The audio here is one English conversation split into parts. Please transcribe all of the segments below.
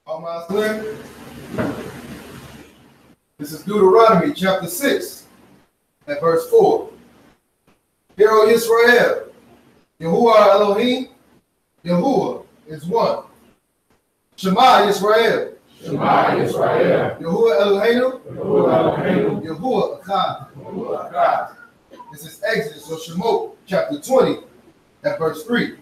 Almost clear? This is Deuteronomy chapter 6 at verse 4. Hear, O Israel, Yahuwah Elohim, Yahuwah is one. Shema Israel. Shema Israel. Yahuwah Eloheinu. Yahuwah Eloheinu. Yahuwah Echad. Yahuwah Echad. This is Exodus or Shemot chapter 20 at verse 3.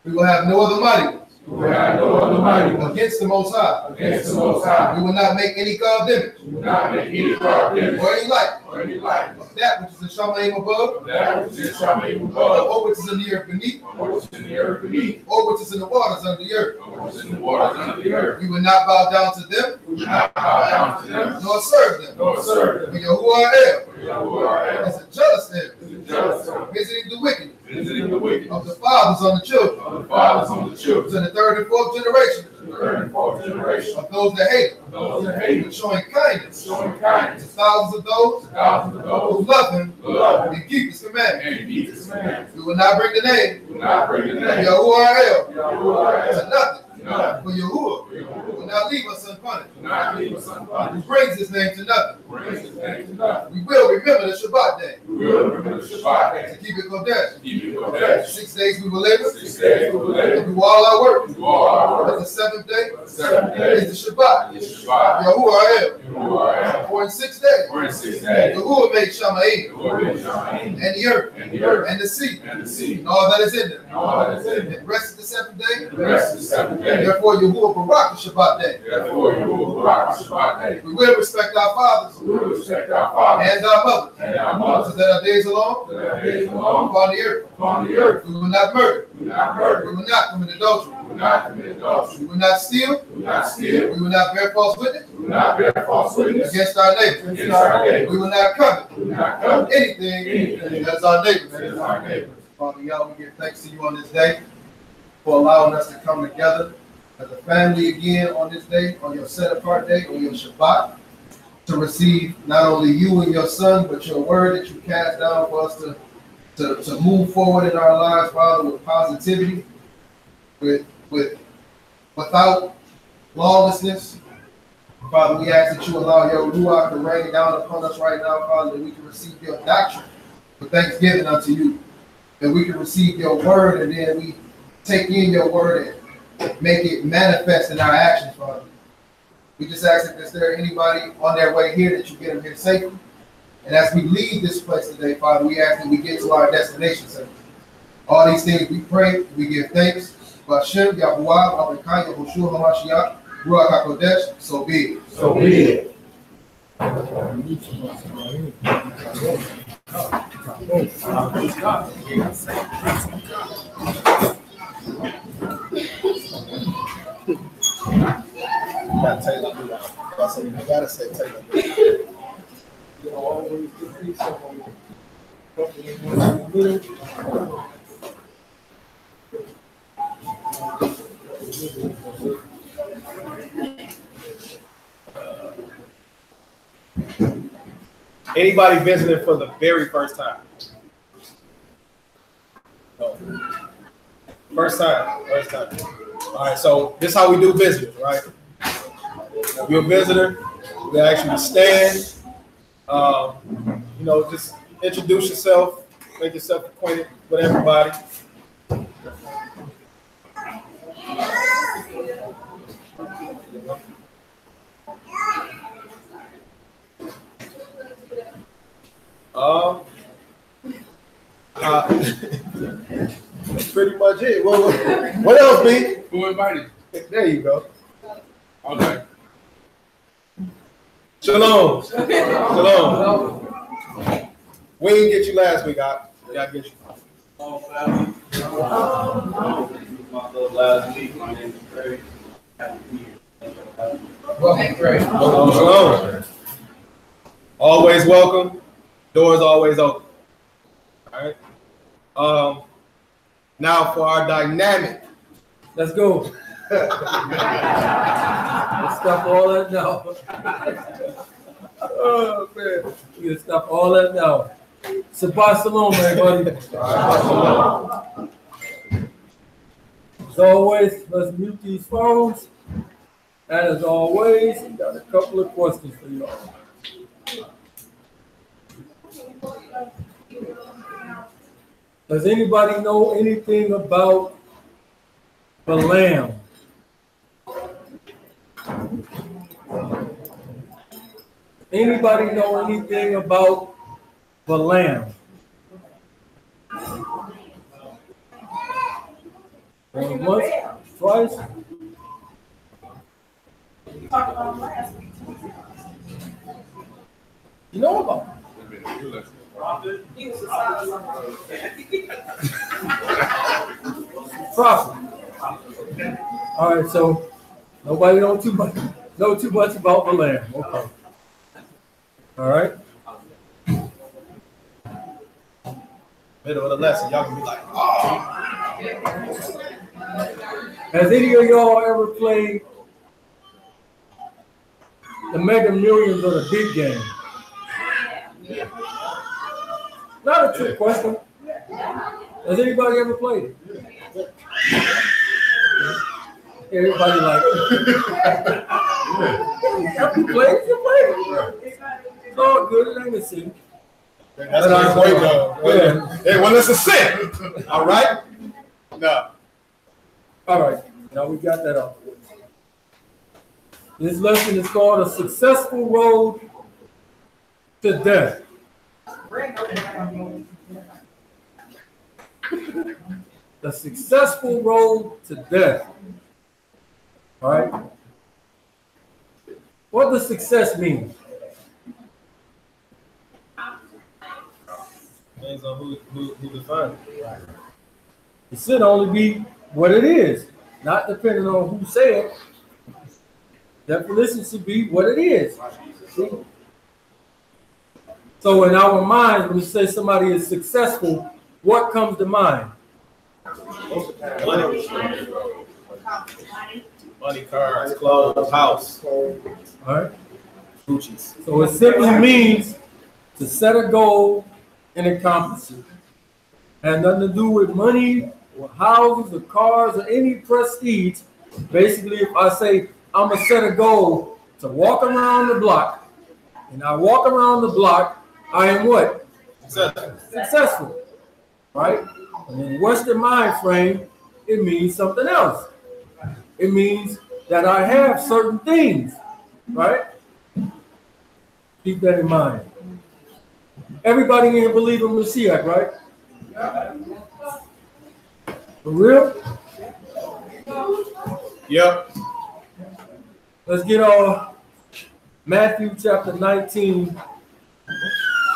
We will have no other mighty ones. We will have no other mighty ones against the Most High. Against the Most High. We will not make any carved image. We will not make any carved image. Or any likeness. Or any likeness. Of that which is in Shamaim above. Of that which is in Shamaim above. Or which is in the earth beneath. Or which is in the earth beneath. Or which is in the waters under the earth. Or which is in the waters under the earth. We will not bow down to them. We will not bow down to them. Nor serve them. Nor serve them. For Yahuwah El. For Yahuwah El. Is a jealous El. Is a jealous El. Visiting the wicked. Visiting the wicked. Of the fathers on the children. Of the fathers on the children. To the third and fourth generation. To the third and fourth generation. Of those that hate him. Of those that hate him. Showing kindness. Showing kindness. To thousands of those. To thousands of those. Who love him. Who love him. And keep his commandments. And keep his commandments. We will not bring the name. We will not bring the name. Yahuwah El. Yahuwah El. To nothing. Nothing. For Yahuwah will not leave us unpunished. Do not leave us unpunished. Who brings his name to nothing. Brings his name to nothing. We will remember the Shabbat day. We will remember the Shabbat To day. keep it Kodesh. Keep it Kodesh. 6 days we will labor. 6 days we will labor. And do all our work. Do all our But work. the seventh day The seventh day is the Shabbat. is Shabbat. Yahuwah El. Yahuwah El. For in 6 days For in 6 days. Yahuwah made Shamaim Yahuwah made Shamaim. and the earth And the earth. and the sea And the sea. and all that is in them. And all that is in it. And rested the seventh day. The rest of the seventh day. Therefore Yahuwah Barak the Shabbat day. Therefore you will rock the Shabbat day. We will respect our fathers We will respect our fathers and our mothers. and our So mothers. that our days are long That our days are long upon the earth. upon the earth. We will not murder. We will not We murder. will not commit adultery. We will not commit adultery. We will not steal. We will not steal. We will not bear false witness We will not bear false witness against our neighbor. against our neighbor. We will not covet We will not covet anything that is our against neighbor. our neighbor. Father, y'all, we give thanks to you on this day for allowing us to come together as a family again on this day, on your set apart day, on your Shabbat, to receive not only you and your son, but your word that you cast down for us to move forward in our lives, Father, with positivity, without lawlessness. Father, we ask that you allow your Ruach to rain down upon us right now, Father, that we can receive your doctrine with thanksgiving unto you, that we can receive your word, and then we take in your word and make it manifest in our actions, Father. We just ask if there's anybody on their way here that you get them here safely. And as we leave this place today, Father, we ask that we get to our destination safely. All these things we pray, we give thanks. Bashem, Yahuwah, Abakah, Yahushua, HaMashiach, Ruach HaKodesh, so be it. So be it. I gotta say Taylor. Anybody visiting for the very first time? No. First time. All right, so this is how we do visitors, right? If you're a visitor, we ask you to stand. Just introduce yourself, make yourself acquainted with everybody. That's pretty much it. What else, B? Who invited you? There you go. Okay. Shalom. Shalom. We didn't get you last week, I gotta get you. Last week, my name is Craig. Welcome, Craig. Shalom. Always welcome. Doors always open. All right. Now for our dynamic. Let's go. Let's stop all that now. Oh man. We can stop all that now. Sabbath Shalom, everybody. As always, let's mute these phones. And as always, we got a couple of questions for y'all. Does anybody know anything about Balaam? Anybody know anything about Balaam? Once, twice? You know about him? Prophet. All right, so nobody know too much about Balaam. Okay. All right. Middle of the lesson, y'all can be like, oh. Has any of y'all ever played the Mega Millions or the big game? Not a trick question. Has anybody ever played it? Everybody like, you played it? It's all good, it ain't a sin. That's a nice way, though. Yeah. Hey, well, it's a sin. All right? No. All right, now we got that off. This lesson is called A Successful Road to Death. The successful road to death. All right. What does success mean? Depends on who defines it. It should only be what it is, not depending on who said it. Definition should be what it is. See? So in our minds, when we say somebody is successful, what comes to mind? Money, cars, clothes, house. All right. Gucci's. So it simply means to set a goal and accomplish it. Has nothing to do with money or houses or cars or any prestige. Basically, if I say I'm gonna set a goal to walk around the block, and I walk around the block, I am what? Successful. Right? And in Western mind frame, it means something else. It means that I have certain things, right? Keep that in mind. Everybody in here believe in Mashiach, right? For real? Yep. Let's get on Matthew chapter 19,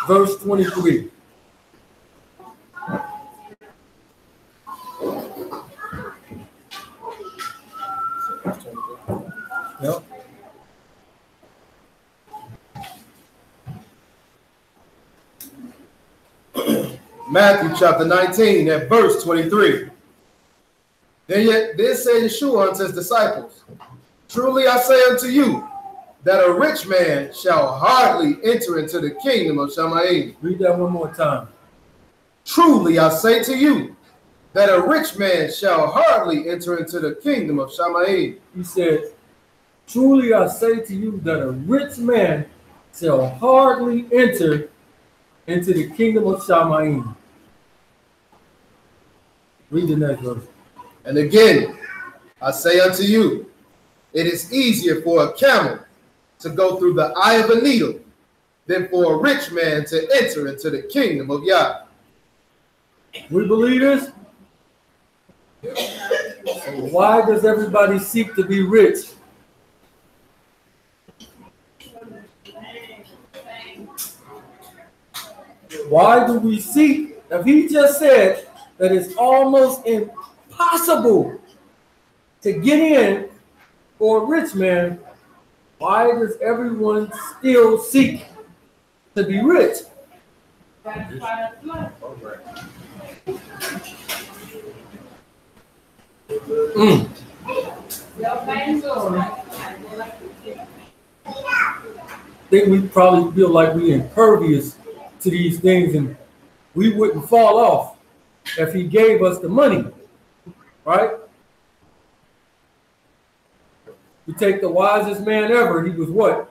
verse 23. Yep. Matthew chapter 19 at verse 23. Then said Yeshua unto his disciples, truly I say unto you, that a rich man shall hardly enter into the kingdom of Shamayim. Read that one more time. Truly I say to you, that a rich man shall hardly enter into the kingdom of Shamayim. He said, truly I say to you that a rich man shall hardly enter into the kingdom of Shamayim. Read the next verse. And again, I say unto you, it is easier for a camel to go through the eye of a needle than for a rich man to enter into the kingdom of Yah. We believe this? So why does everybody seek to be rich? Why do we seek? If he just said that it's almost impossible to get in for a rich man, why does everyone still seek to be rich? I think we probably feel like we're impervious to these things and we wouldn't fall off if he gave us the money, right? You take the wisest man ever, he was what?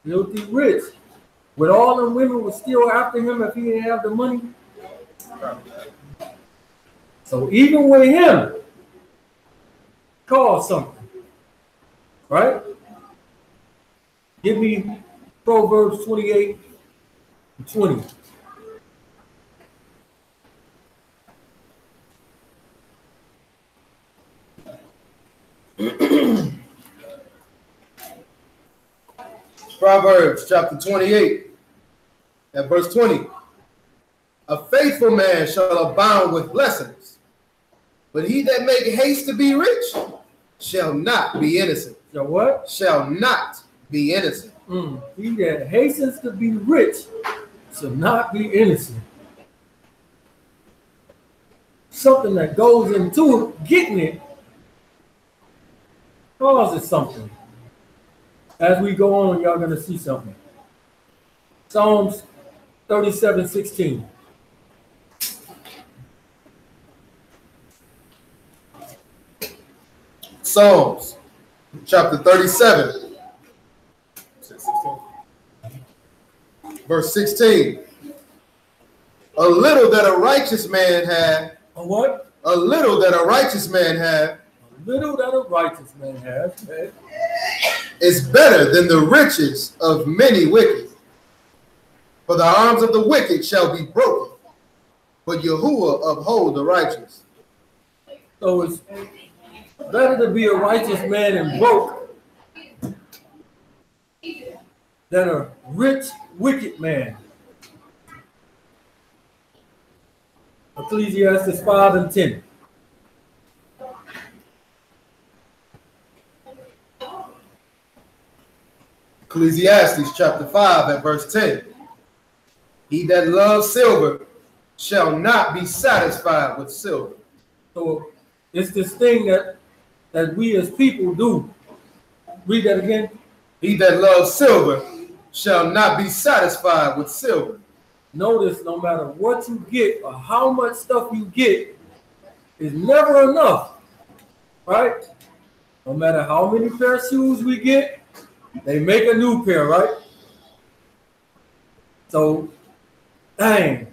Filthy rich. Would all the women was still after him if he didn't have the money? So even with him, call something, right? Give me Proverbs 28:20. Proverbs chapter 28 at verse 20. A faithful man shall abound with blessings, but he that make haste to be rich shall not be innocent. So what? Shall not be innocent. He that hastens to be rich shall not be innocent. Something that goes into it, getting it, causes something. As we go on, y'all gonna see something. Psalms 37:16. Psalms chapter 37, verse 16. A little that a righteous man had. A what? A little that a righteous man had. A little that a righteous man has. Okay? Is better than the riches of many wicked. For the arms of the wicked shall be broken, but Yahuwah uphold the righteous. So it's better to be a righteous man and broke than a rich, wicked man. Ecclesiastes 5:10. Ecclesiastes chapter 5 at verse 10. He that loves silver shall not be satisfied with silver. So it's this thing that we as people do. Read that again. He that loves silver shall not be satisfied with silver. Notice no matter what you get or how much stuff you get is never enough, right? No matter how many pair of shoes we get, they make a new pair, right? So, dang,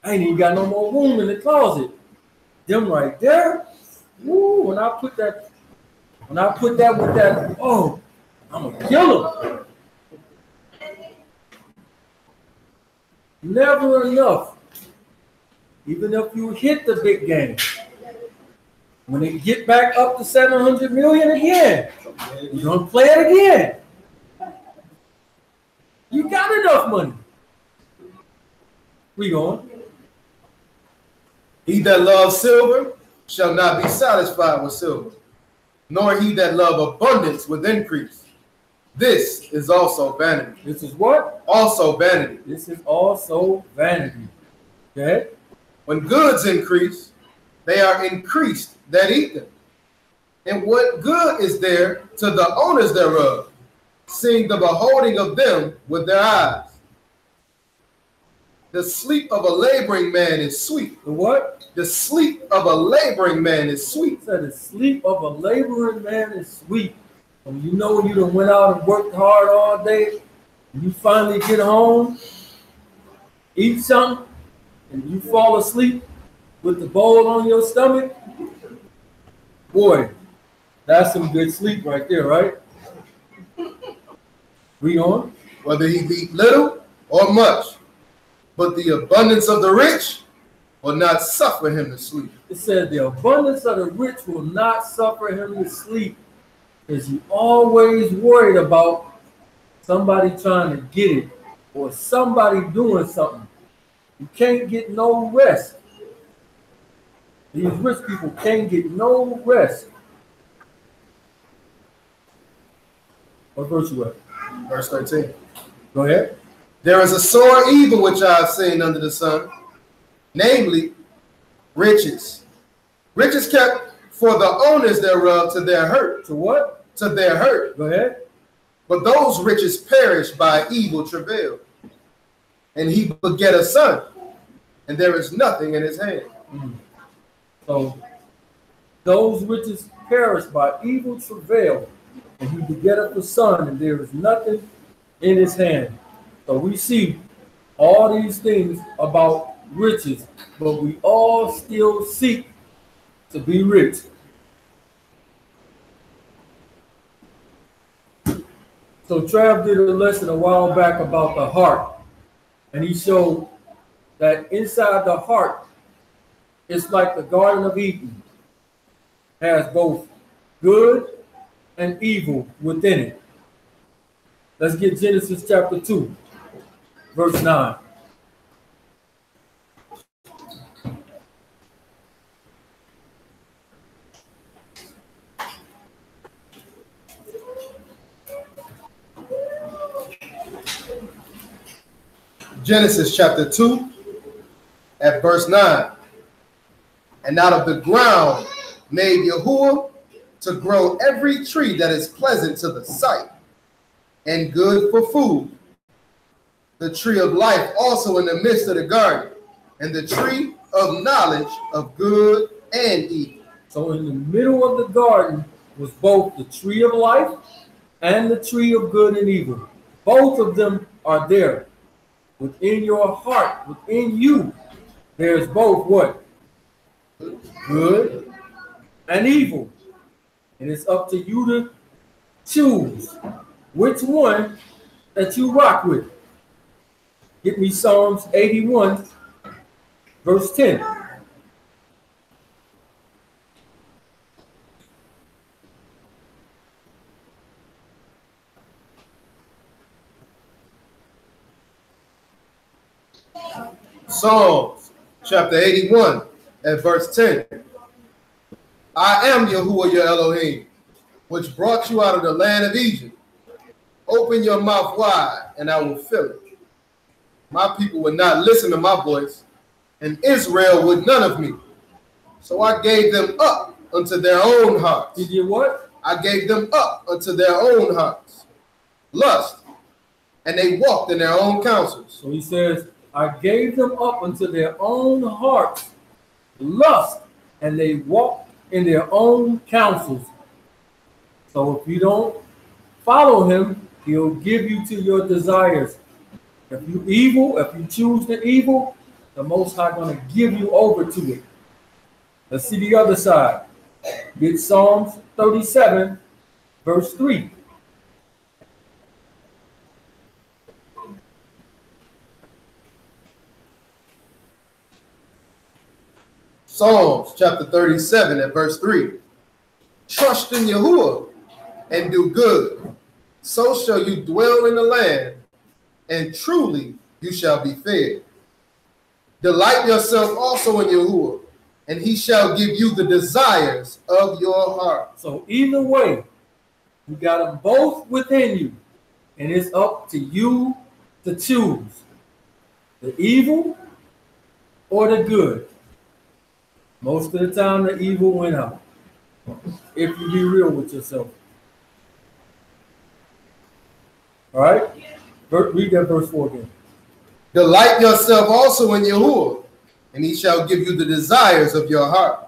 I ain't even got no more room in the closet. Them right there, woo, when I put that with that, oh, I'm gonna kill them. Never enough. Even if you hit the big game, when they get back up to 700 million again, you're gonna play it again. You got enough money. We going. He that loves silver shall not be satisfied with silver, nor he that love abundance with increase. This is also vanity. This is what? Also vanity. This is also vanity. Okay? When goods increase, they are increased that eat them. And what good is there to the owners thereof, seeing the beholding of them with their eyes? The sleep of a laboring man is sweet. The what? The sleep of a laboring man is sweet. So the sleep of a laboring man is sweet. When you know you done went out and worked hard all day, and you finally get home, eat something, and you fall asleep with the bowl on your stomach, boy, that's some good sleep right there, right? Read on. Whether he be little or much, but the abundance of the rich will not suffer him to sleep. It said the abundance of the rich will not suffer him to sleep, because you always worried about somebody trying to get it or somebody doing something. You can't get no rest. These rich people can't get no rest. What verse you at? Verse 13. Go ahead. There is a sore evil which I have seen under the sun, namely riches. Riches kept for the owners thereof to their hurt. To what? To their hurt. Go ahead. But those riches perish by evil travail. And he beget a son, and there is nothing in his hand. So those riches perish by evil travail, and he begetteth a son, and there is nothing in his hand. So we see all these things about riches, but we all still seek to be rich. So Trav did a lesson a while back about the heart, and he showed that inside the heart, it's like the Garden of Eden, has both good and evil within it. Let's get Genesis chapter 2, verse 9. Genesis chapter 2 at verse 9. And out of the ground made Yahuwah to grow every tree that is pleasant to the sight and good for food, the tree of life also in the midst of the garden, and the tree of knowledge of good and evil. So in the middle of the garden was both the tree of life and the tree of good and evil. Both of them are there. Within your heart, within you, there's both what? Good and evil. And it's up to you to choose which one that you rock with. Give me Psalms 81, verse 10. Psalms chapter 81 at verse 10. I am Yahuwah your Elohim, which brought you out of the land of Egypt. Open your mouth wide, and I will fill it. My people would not listen to my voice, and Israel would none of me. So I gave them up unto their own hearts. Did you what? I gave them up unto their own hearts. Lust, and they walked in their own counsels. So he says, I gave them up unto their own hearts, lust, and they walked in their own counsels. So if you don't follow him, he'll give you to your desires. If you evil, if you choose the evil, the Most High going to give you over to it. Let's see the other side. Get Psalms 37, verse 3. Psalms chapter 37 at verse 3. Trust in Yahuwah and do good, so shall you dwell in the land, and truly you shall be fed. Delight yourself also in Yahuwah, and he shall give you the desires of your heart. So either way, you got them both within you, and it's up to you to choose the evil or the good. Most of the time, the evil went out. If you be real with yourself. All right? Read that verse 4 again. Delight yourself also in Yahuwah, and he shall give you the desires of your heart.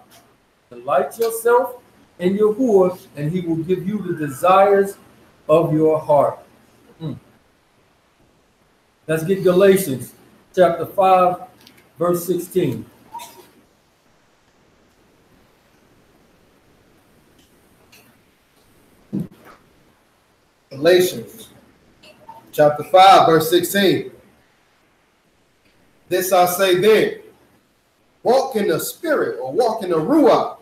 Delight yourself in Yahuwah, and he will give you the desires of your heart. Let's get Galatians chapter 5, verse 16. Galatians chapter 5, verse 16. This I say then, walk in the spirit, or walk in the ruach,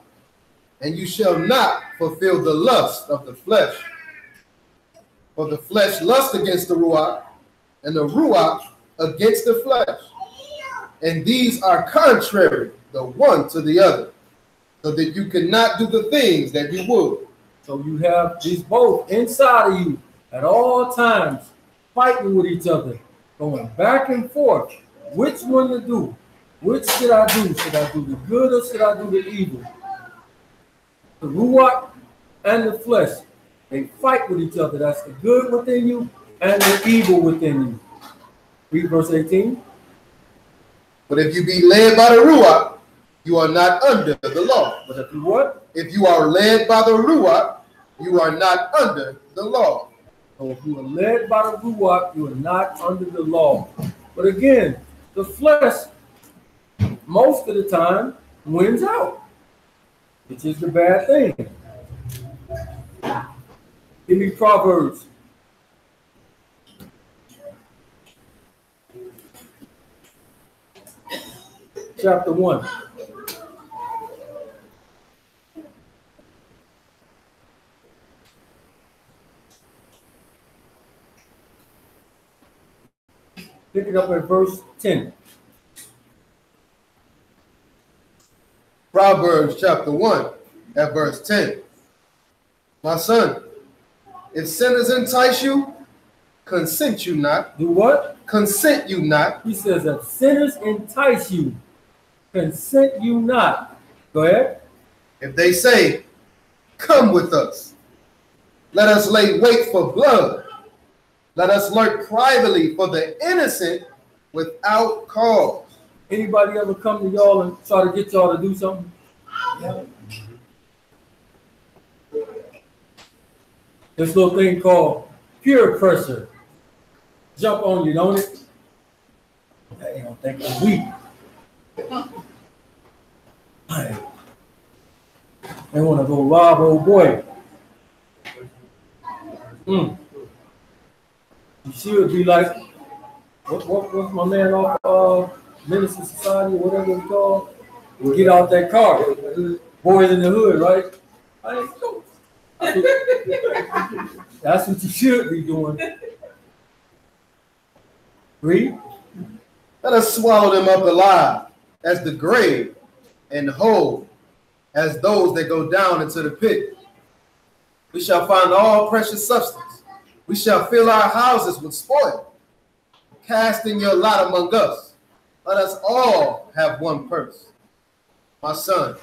and you shall not fulfill the lust of the flesh. For the flesh lusts against the ruach, and the Ruach against the flesh. And these are contrary the one to the other, so that you cannot do the things that you would. So you have these both inside of you at all times, fighting with each other, going back and forth. Which one to do? Which should I do? Should I do the good or should I do the evil? The Ruach and the flesh, they fight with each other. That's the good within you and the evil within you. Read verse 18. But if you be led by the Ruach, you are not under the law. But if you what? If you are led by the Ruach, you are not under the law. So if you are led by the Ruach, you are not under the law. But again, the flesh, most of the time, wins out, which is the bad thing. Give me Proverbs. Chapter 1. Pick it up at verse 10. Proverbs chapter 1 at verse 10. My son, if sinners entice you, consent you not. Do what? Consent you not. He says that sinners entice you, consent you not. Go ahead. If they say, come with us, let us lay wait for blood. Let us lurk privately for the innocent without cause. Anybody ever come to y'all and try to get y'all to do something? Yeah. This little thing called peer pressure. Jump on you, don't it? They don't think I'm weak. They want to go rob old boy. You should be like, what's my man off Minister Society, whatever it's called? Get out that car. Boys in the hood, right? I ain't know. That's what you should be doing. Read. Let us swallow them up alive as the grave, and whole as those that go down into the pit. We shall find all precious substance. We shall fill our houses with spoil. Cast in your lot among us. Let us all have one purse. My son,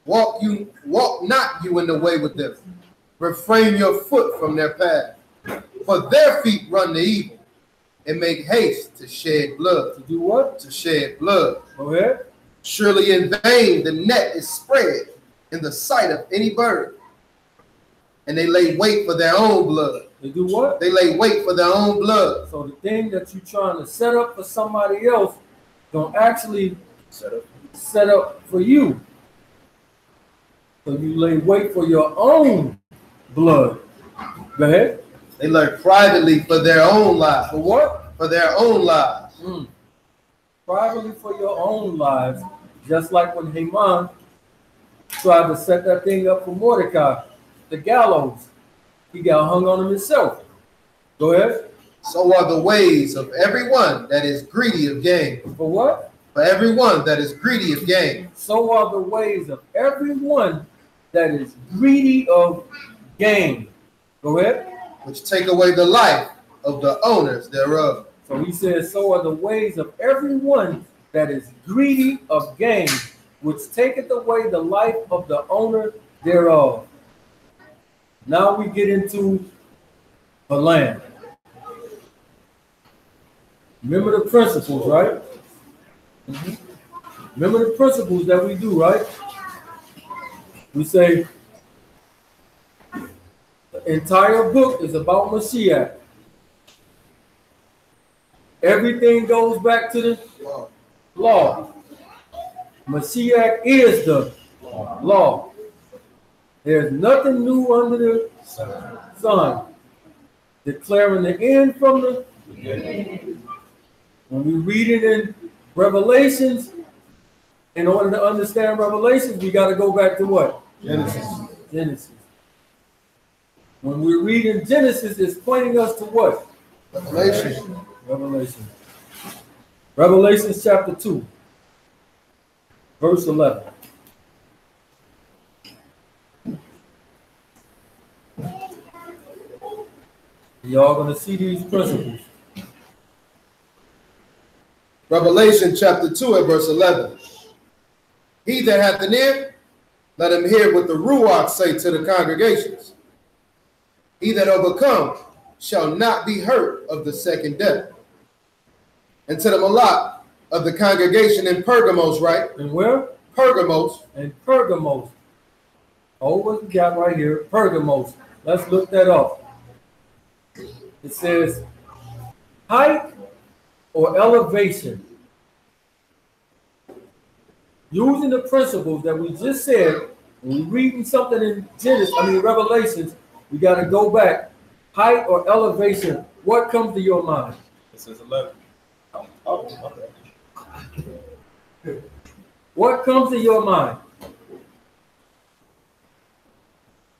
walk not you in the way with them. Refrain your foot from their path. For their feet run to evil, and make haste to shed blood. To do what? To shed blood. Go ahead. Surely in vain the net is spread in the sight of any bird. And they lay wait for their own blood. They do what? They lay wait for their own blood. So the thing that you're trying to set up for somebody else don't actually set up for you. So you lay wait for your own blood. Go ahead. They lurk privately for their own lives. For what? For their own lives. Privately for your own lives. Just like when Haman tried to set that thing up for Mordecai, the gallows. He got hung on him himself. Go ahead. So are the ways of everyone that is greedy of gain. For what? For everyone that is greedy of gain. So are the ways of everyone that is greedy of gain. Go ahead. Which take away the life of the owners thereof. So he says, so are the ways of everyone that is greedy of gain, which taketh away the life of the owner thereof. Now we get into the land. Remember the principles, right? Remember the principles that we do, right? We say the entire book is about Mashiach. Everything goes back to the law. Mashiach is the law. There's nothing new under the sun. Declaring the end from the beginning. When we read it in Revelations, in order to understand Revelations, we got to go back to what? Genesis. When we read in Genesis, it's pointing us to what? Revelation. Revelation. Revelation chapter 2, verse 11. Y'all gonna see these principles. Revelation chapter 2 at verse 11. He that hath an ear, let him hear what the Ruach say to the congregations. He that overcome shall not be hurt of the second death. And to the Malak of the congregation in Pergamos, right? And where? Pergamos. And Pergamos. Oh, what we got right here? Pergamos. Let's look that up. It says, height or elevation. Using the principles that we just said, when we're reading something in Revelations, we got to go back. Height or elevation, what comes to your mind? It says 11. What comes to your mind?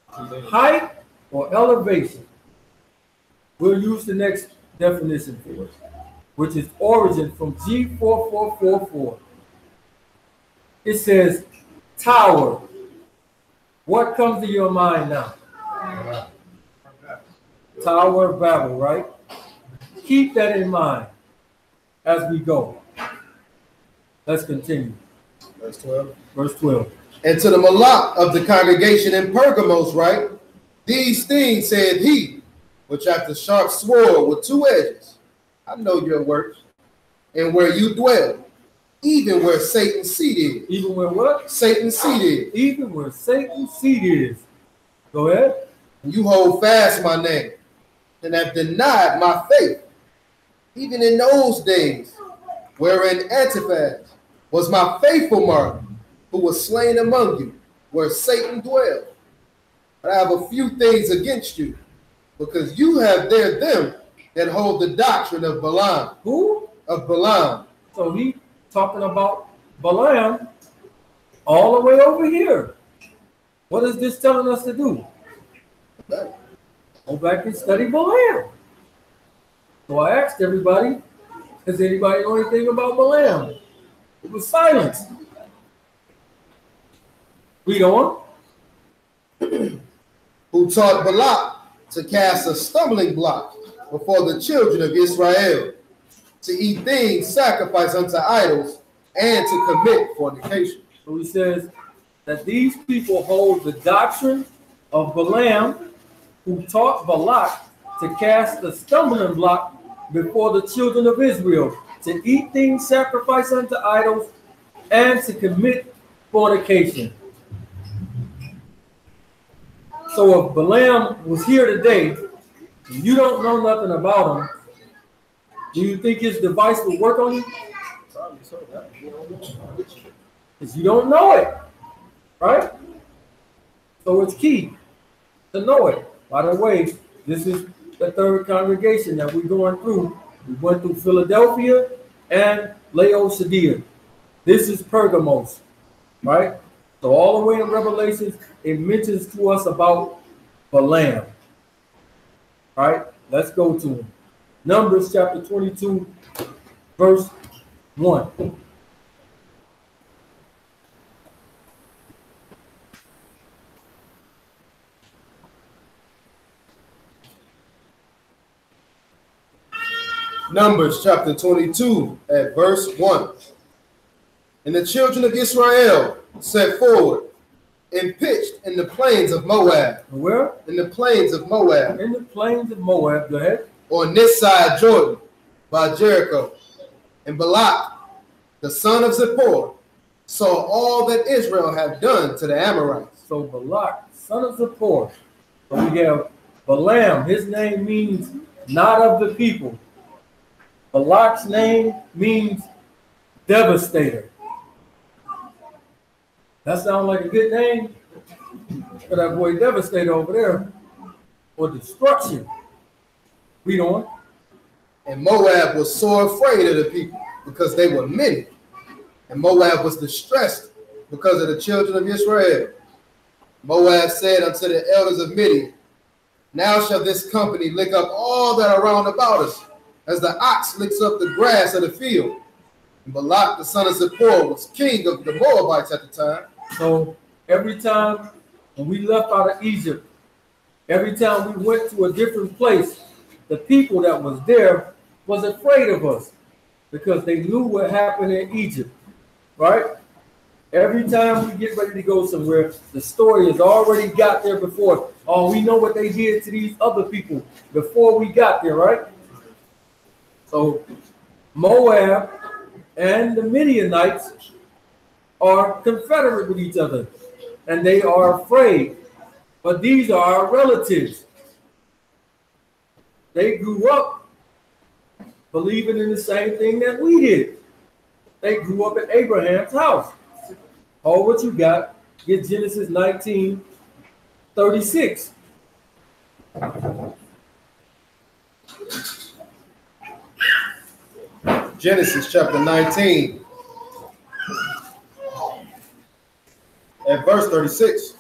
Height or elevation? We'll use the next definition for it, which is origin from G4444. It says tower. What comes to your mind now? Tower of Babel, right? Keep that in mind as we go. Let's continue. Verse 12. Verse 12. And to the Malak of the congregation in Pergamos, right? These things said he, which hath the sharp sword with two edges. I know your works, and where you dwell, even where Satan's seat is. Even where what? Satan's seat is. Even where Satan's seat is. Go ahead. You hold fast my name, and have denied my faith, even in those days, wherein Antiphas was my faithful martyr, who was slain among you, where Satan dwelled. But I have a few things against you, because you have there them that hold the doctrine of Balaam. Who? Of Balaam. So he talking about Balaam all the way over here. What is this telling us to do? Go back and study Balaam. So I asked everybody, does anybody know anything about Balaam? It was silence. Read on. Who taught Balak to cast a stumbling block before the children of Israel, to eat things sacrificed unto idols, and to commit fornication. So he says that these people hold the doctrine of Balaam, who taught Balak to cast a stumbling block before the children of Israel, to eat things sacrificed unto idols, and to commit fornication. So if Balaam was here today, and you don't know nothing about him, do you think his device would work on you? Probably so. Because you don't know it, right? So it's key to know it. By the way, this is the third congregation that we're going through. We went through Philadelphia and Laodicea. This is Pergamos, right? So all the way in Revelations, it mentions to us about Balaam. Right? Let's go to him. Numbers chapter 22, verse 1. Numbers chapter 22 at verse 1. And the children of Israel set forward and pitched in the plains of Moab. Where? In the plains of Moab. In the plains of Moab. Go ahead. On this side Jordan, by Jericho. And Balak, the son of Zippor, saw all that Israel had done to the Amorites. So Balak, son of Zippor. So we have Balaam. His name means not of the people. Balak's name means devastator. That sounds like a good name for that boy Devastator over there. Or destruction. Read on. And Moab was sore afraid of the people because they were many. And Moab was distressed because of the children of Israel. Moab said unto the elders of Midian, now shall this company lick up all that are round about us, as the ox licks up the grass of the field. And Balak, the son of Zippor, was king of the Moabites at the time. So every time when we left out of Egypt, every time we went to a different place, the people that was there was afraid of us because they knew what happened in Egypt, right? Every time we get ready to go somewhere, the story has already got there before. Oh, we know what they did to these other people before we got there, right? So Moab and the Midianites are confederate with each other, and they are afraid. But these are our relatives. They grew up believing in the same thing that we did. They grew up at Abraham's house. Oh, what you got? Get Genesis 19:36. Genesis chapter 19 at verse 36.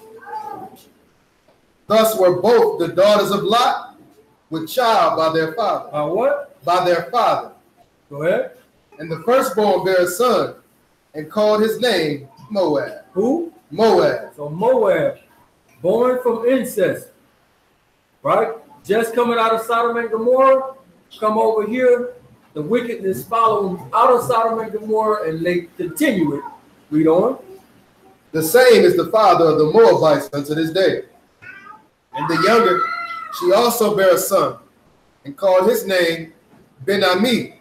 Thus were both the daughters of Lot with child by their father. What? By their father. Go ahead. And the firstborn bare a son, and called his name Moab. Who? Moab. So Moab, born from incest, right? Just coming out of Sodom and Gomorrah, come over here. The wickedness followed out of Sodom and Gomorrah, and they continue it. Read on. The same is the father of the Moabites unto this day. And the younger, she also bare a son, and called his name Ben-Ami.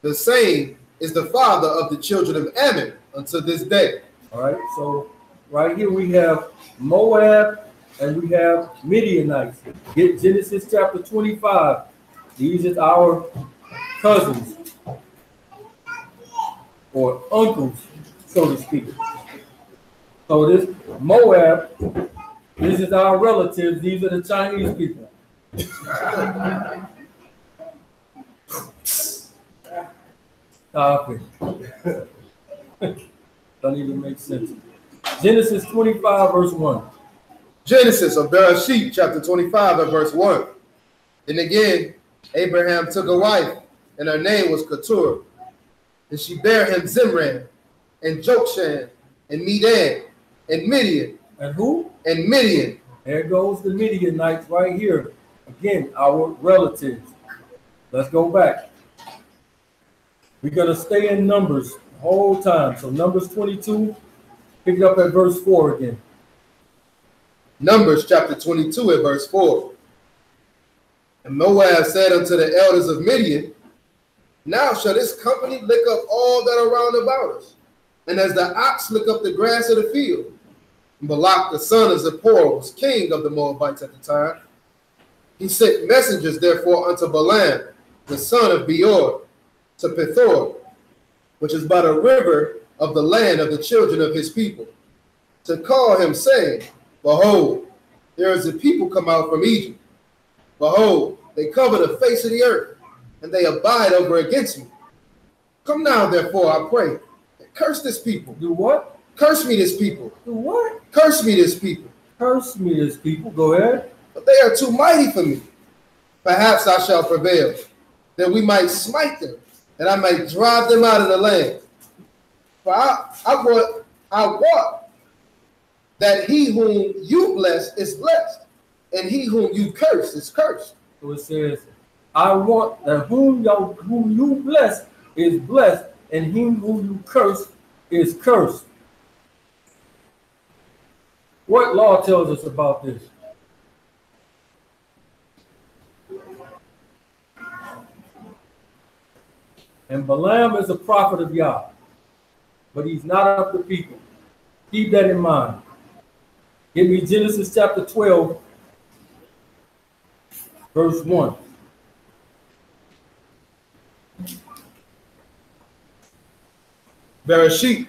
The same is the father of the children of Ammon unto this day. All right, so right here we have Moab and we have Midianites. Get Genesis chapter 25. These are our cousins or uncles, so to speak. So this Moab, this is our relatives. These are the Chinese people. Stop it. Doesn't even make sense. Genesis 25, verse 1. Genesis of Bereshit, chapter 25, and verse 1. Then again, Abraham took a wife, and her name was Keturah. And she bare him Zimran, and Jokshan, and Medan, and Midian. And who? And Midian. There goes the Midianites right here. Again, our relatives. Let's go back. We're going to stay in Numbers the whole time. So Numbers 22, pick it up at verse 4 again. Numbers chapter 22 at verse 4. And Moab said unto the elders of Midian, now shall this company lick up all that are round about us, and as the ox lick up the grass of the field. And Balak the son of Zippor was king of the Moabites at the time. He sent messengers therefore unto Balaam, the son of Beor, to Pethor, which is by the river of the land of the children of his people, to call him, saying, behold, there is a people come out from Egypt. Behold, they cover the face of the earth, and they abide over against me. Come now, therefore, I pray, and curse this people. Do what? Curse me this people. Do what? Curse me this people. Curse me this people. Go ahead. But they are too mighty for me. Perhaps I shall prevail, that we might smite them, and I might drive them out of the land. For I want that he whom you bless is blessed, and he whom you curse is cursed. So it says, I want that whom you bless is blessed, and him whom you curse is cursed. What law tells us about this? And Balaam is a prophet of Yah, but he's not of the people. Keep that in mind. Give me Genesis chapter 12, verse 1. Bereshit,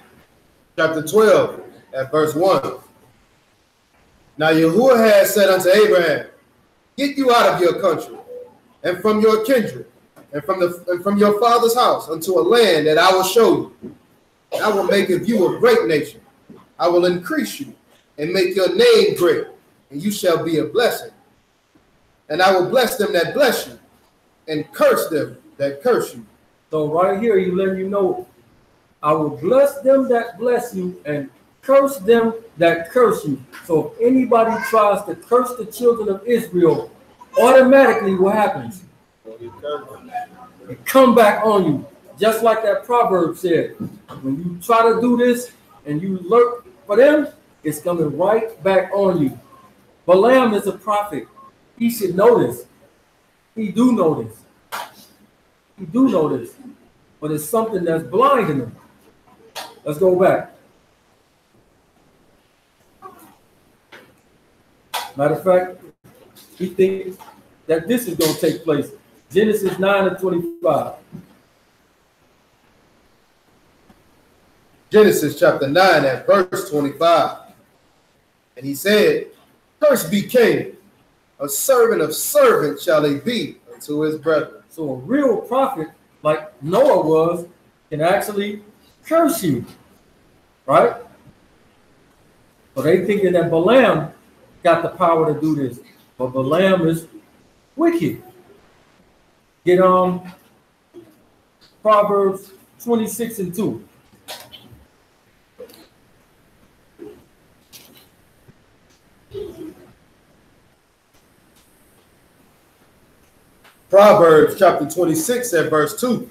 chapter 12, at verse 1. Now Yahuwah had said unto Abraham, get you out of your country, and from your kindred, and from your father's house, unto a land that I will show you. And I will make of you a great nation. I will increase you, and make your name great, and you shall be a blessing. And I will bless them that bless you, and curse them that curse you. So right here, he letting you know, I will bless them that bless you and curse them that curse you. So if anybody tries to curse the children of Israel, automatically what happens? It come back on you. Just like that proverb said, when you try to do this and you lurk for them, it's coming right back on you. Balaam is a prophet. He should know this. He do know this. He do know this. But it's something that's blinding him. Let's go back. Matter of fact, he thinks that this is going to take place. Genesis 9:25. Genesis chapter 9 at verse 25. And he said, Cursed be Cain, a servant of servants shall he be unto his brethren. So a real prophet, like Noah was, can actually curse you, right? So they thinking that Balaam got the power to do this, but Balaam is wicked. Get Proverbs 26:2. Proverbs chapter 26 at verse 2.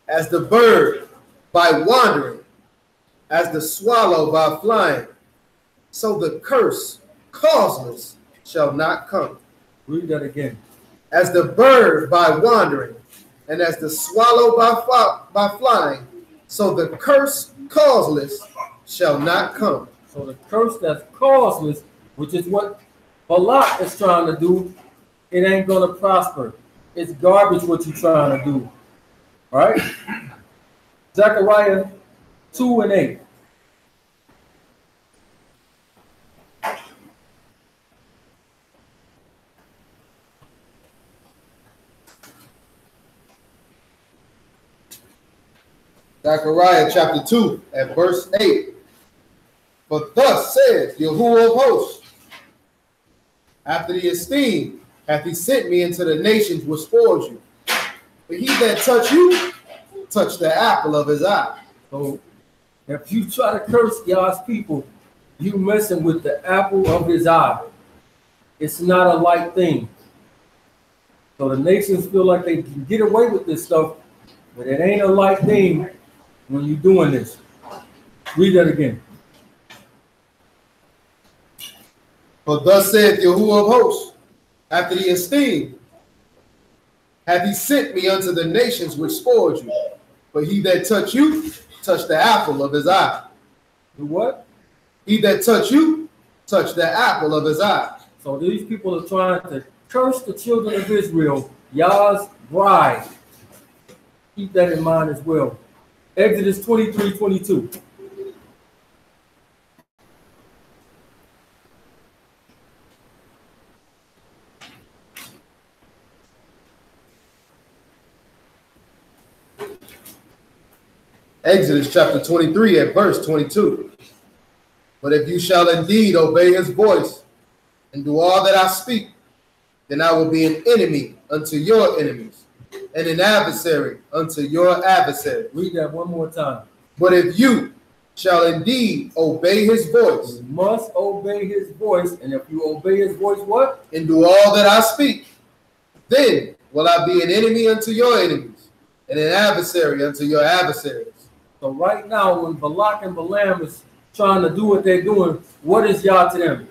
As the bird by wandering, as the swallow by flying, so the curse causeless shall not come. Read that again. As the bird by wandering, and as the swallow by flying, so the curse causeless shall not come. So the curse that's causeless, which is what Balak is trying to do, it ain't going to prosper. It's garbage what you're trying to do. All right? Zechariah 2:8. Zechariah chapter 2 at verse 8. For thus saith Yahuwah of hosts, after the esteem hath he sent me into the nations which spoils you. But he that touch you, touch the apple of his eye. So if you try to curse God's people, you messing with the apple of his eye. It's not a light thing. So the nations feel like they can get away with this stuff, but it ain't a light thing when you're doing this. Read that again. For thus saith Yahuwah of hosts, after the esteem hath he sent me unto the nations which spoiled you. But he that touch you, touch the apple of his eye. Do what? He that touch you, touch the apple of his eye. So these people are trying to curse the children of Israel, Yah's bride. Keep that in mind as well. Exodus 23:22. Exodus chapter 23 at verse 22. But if you shall indeed obey his voice and do all that I speak, then I will be an enemy unto your enemies and an adversary unto your adversaries. Read that one more time. But if you shall indeed obey his voice, You must obey his voice, and if you obey his voice, what? and do all that I speak, then will I be an enemy unto your enemies and an adversary unto your adversaries. So right now, when Balak and Balaam is trying to do what they're doing, what is Yah to them?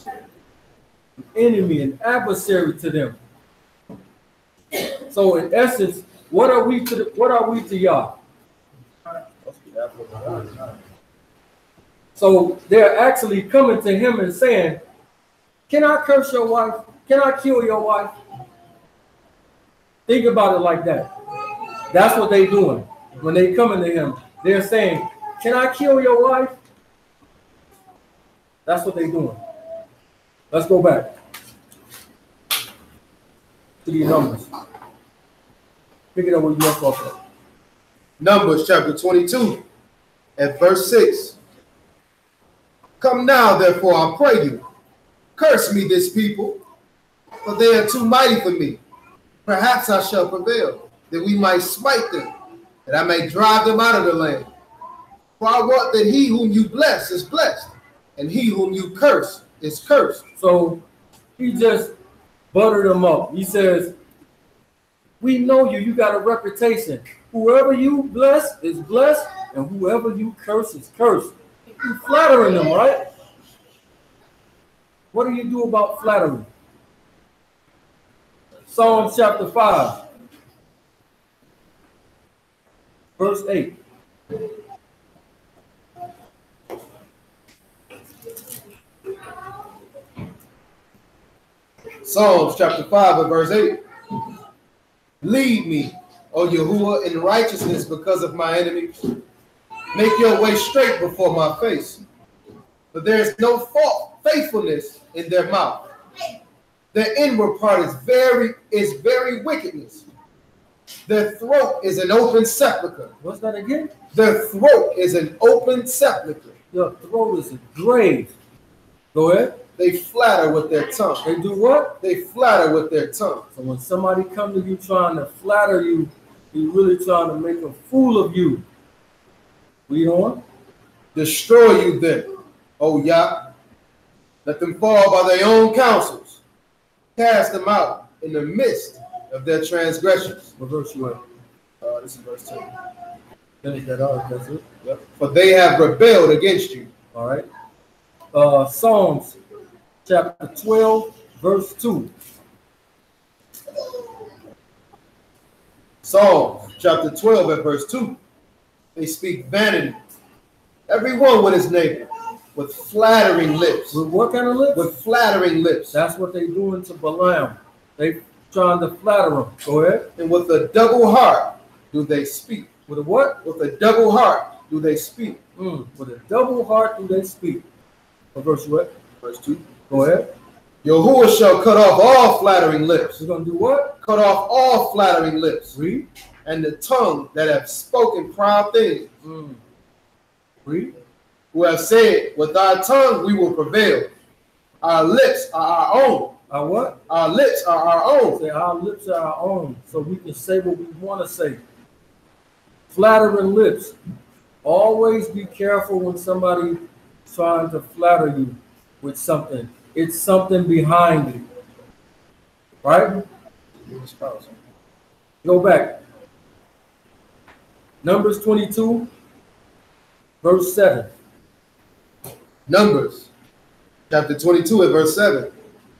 An enemy, an adversary to them. So in essence, what are we to Yah? So they're actually coming to him and saying, can I curse your wife? Can I kill your wife? Think about it like that. That's what they're doing. When they coming to him, they're saying, can I kill your wife? That's what they're doing. Let's go back to the Numbers. Pick it up where you left off at. Numbers chapter 22 at verse 6. Come now, therefore, I pray you, curse me this people, for they are too mighty for me. perhaps I shall prevail, that we might smite them, that I may drive them out of the land. For I want that he whom you bless is blessed, and he whom you curse is cursed. So he just buttered them up. He says, we know you. You got a reputation. Whoever you bless is blessed, and whoever you curse is cursed. You're flattering them, right? What do you do about flattery? Psalms chapter 5, verse 8. Psalms chapter 5 and verse 8. Lead me, O Yahuwah, in righteousness because of my enemies. Make your way straight before my face. For there is no faithfulness in their mouth. Their inward part is very wickedness. Their throat is an open sepulchre. What's that again? Their throat is an open sepulchre. Your throat is a grave. Go ahead. They flatter with their tongue. They do what? They flatter with their tongue. So when somebody comes to you trying to flatter you, he's really trying to make a fool of you. Read on. Destroy you then, O Yah. Let them fall by their own counsels. Cast them out in the midst of their transgressions. What verse you at? This is verse 10. Finish that out. That's it. Yep. For they have rebelled against you. All right. Psalms chapter 12, verse 2. Psalms chapter 12 and verse 2. They speak vanity, everyone with his neighbor, with flattering lips. With what kind of lips? With flattering lips. That's what they doing to Balaam. They trying to flatter him. Go ahead. And with a double heart do they speak. With a what? With a double heart do they speak. With a double heart do they speak. What verse you at? Verse 2. Go ahead. Yahuwah shall cut off all flattering lips. You're going to do what? Cut off all flattering lips. Read. And the tongue that have spoken proud things. Read. Who have said, with our tongue we will prevail. Our lips are our own. Our what? Our lips are our own. Say our lips are our own, so we can say what we want to say. Flattering lips. Always be careful when somebody trying to flatter you with something. It's something behind it. Right? Go back. Numbers 22, verse 7. Numbers chapter 22 and verse 7.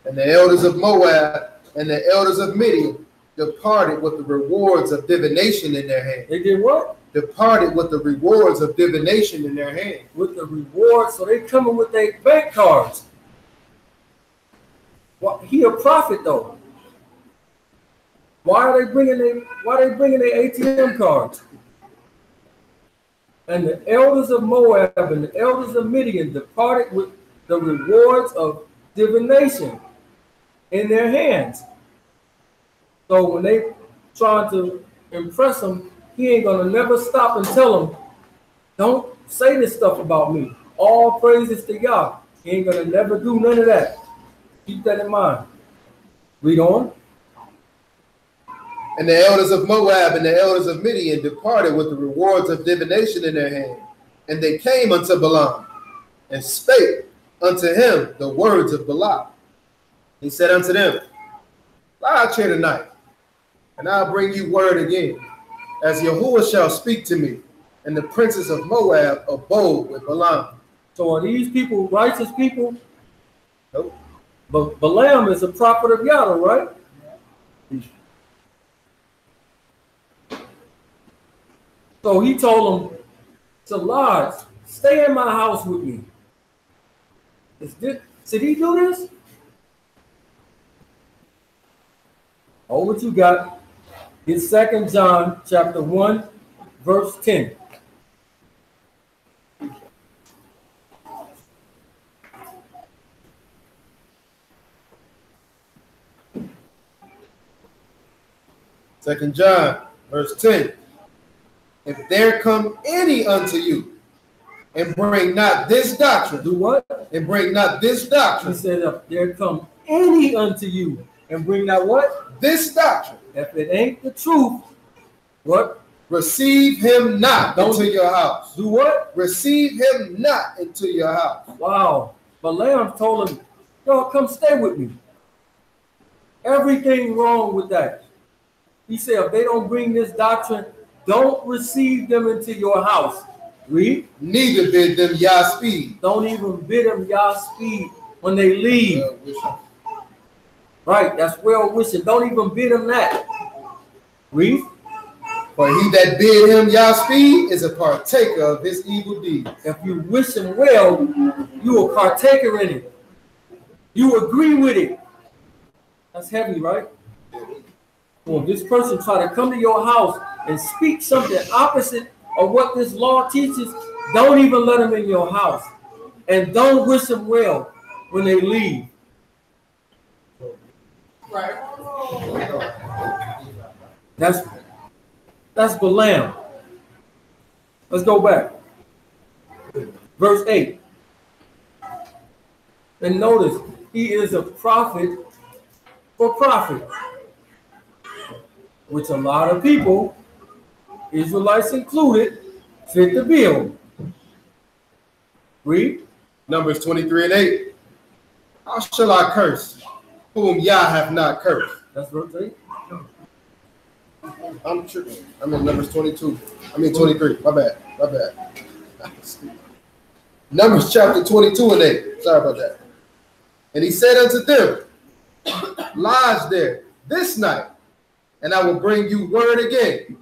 And the elders of Moab and the elders of Midian departed with the rewards of divination in their hand. They did what? Departed with the rewards of divination in their hand. With the rewards, so they coming with their bank cards. Well, he a prophet though. Why are they bringing their ATM cards? And the elders of Moab and the elders of Midian departed with the rewards of divination in their hands. So when they trying to impress him, he ain't gonna never stop and tell them, don't say this stuff about me. All praises to Yah. He ain't gonna never do none of that. Keep that in mind. Read on. And the elders of Moab and the elders of Midian departed with the rewards of divination in their hand. And they came unto Balaam and spake unto him the words of Balaam. He said unto them, lie here tonight, and I'll bring you word again, as Yahuwah shall speak to me. And the princes of Moab abode with Balaam. So are these people righteous people? Nope. But Balaam is a prophet of Yah, right? So he told them to lodge, stay in my house with me. Did he do this? Oh, what you got? It's 2 John chapter 1, verse 10. Second John, verse 10. If there come any unto you, and bring not this doctrine. Do what? And bring not this doctrine. He said, if there come any unto you, and bring that what? This doctrine. If it ain't the truth, what? Receive him not into your house. Do what? Receive him not into your house. Wow. Balaam told him, yo, come stay with me. Everything wrong with that. He said, if they don't bring this doctrine, don't receive them into your house. Read. Neither bid them Yah speed. Don't even bid them Yah speed when they leave. Right, that's well wishing. Don't even bid them that. Read. For he that bid him Yah speed is a partaker of his evil deeds. If you wish him well, you a partaker in it. You agree with it. That's heavy, right? Well, if this person try to come to your house and speak something opposite of what this law teaches, don't even let them in your house. And don't wish them well when they leave. Right. That's Balaam. Let's go back. Verse 8. And notice, he is a prophet for profit, which a lot of people, Israelites included, fit the bill. Read. Numbers 23 and 8. How shall I curse whom Yah hath not cursed? That's verse 8. I'm tripping. I'm in Numbers 22. I mean 23. My bad. Numbers chapter 22 and 8. Sorry about that. And he said unto them, lodge there this night, and I will bring you word again,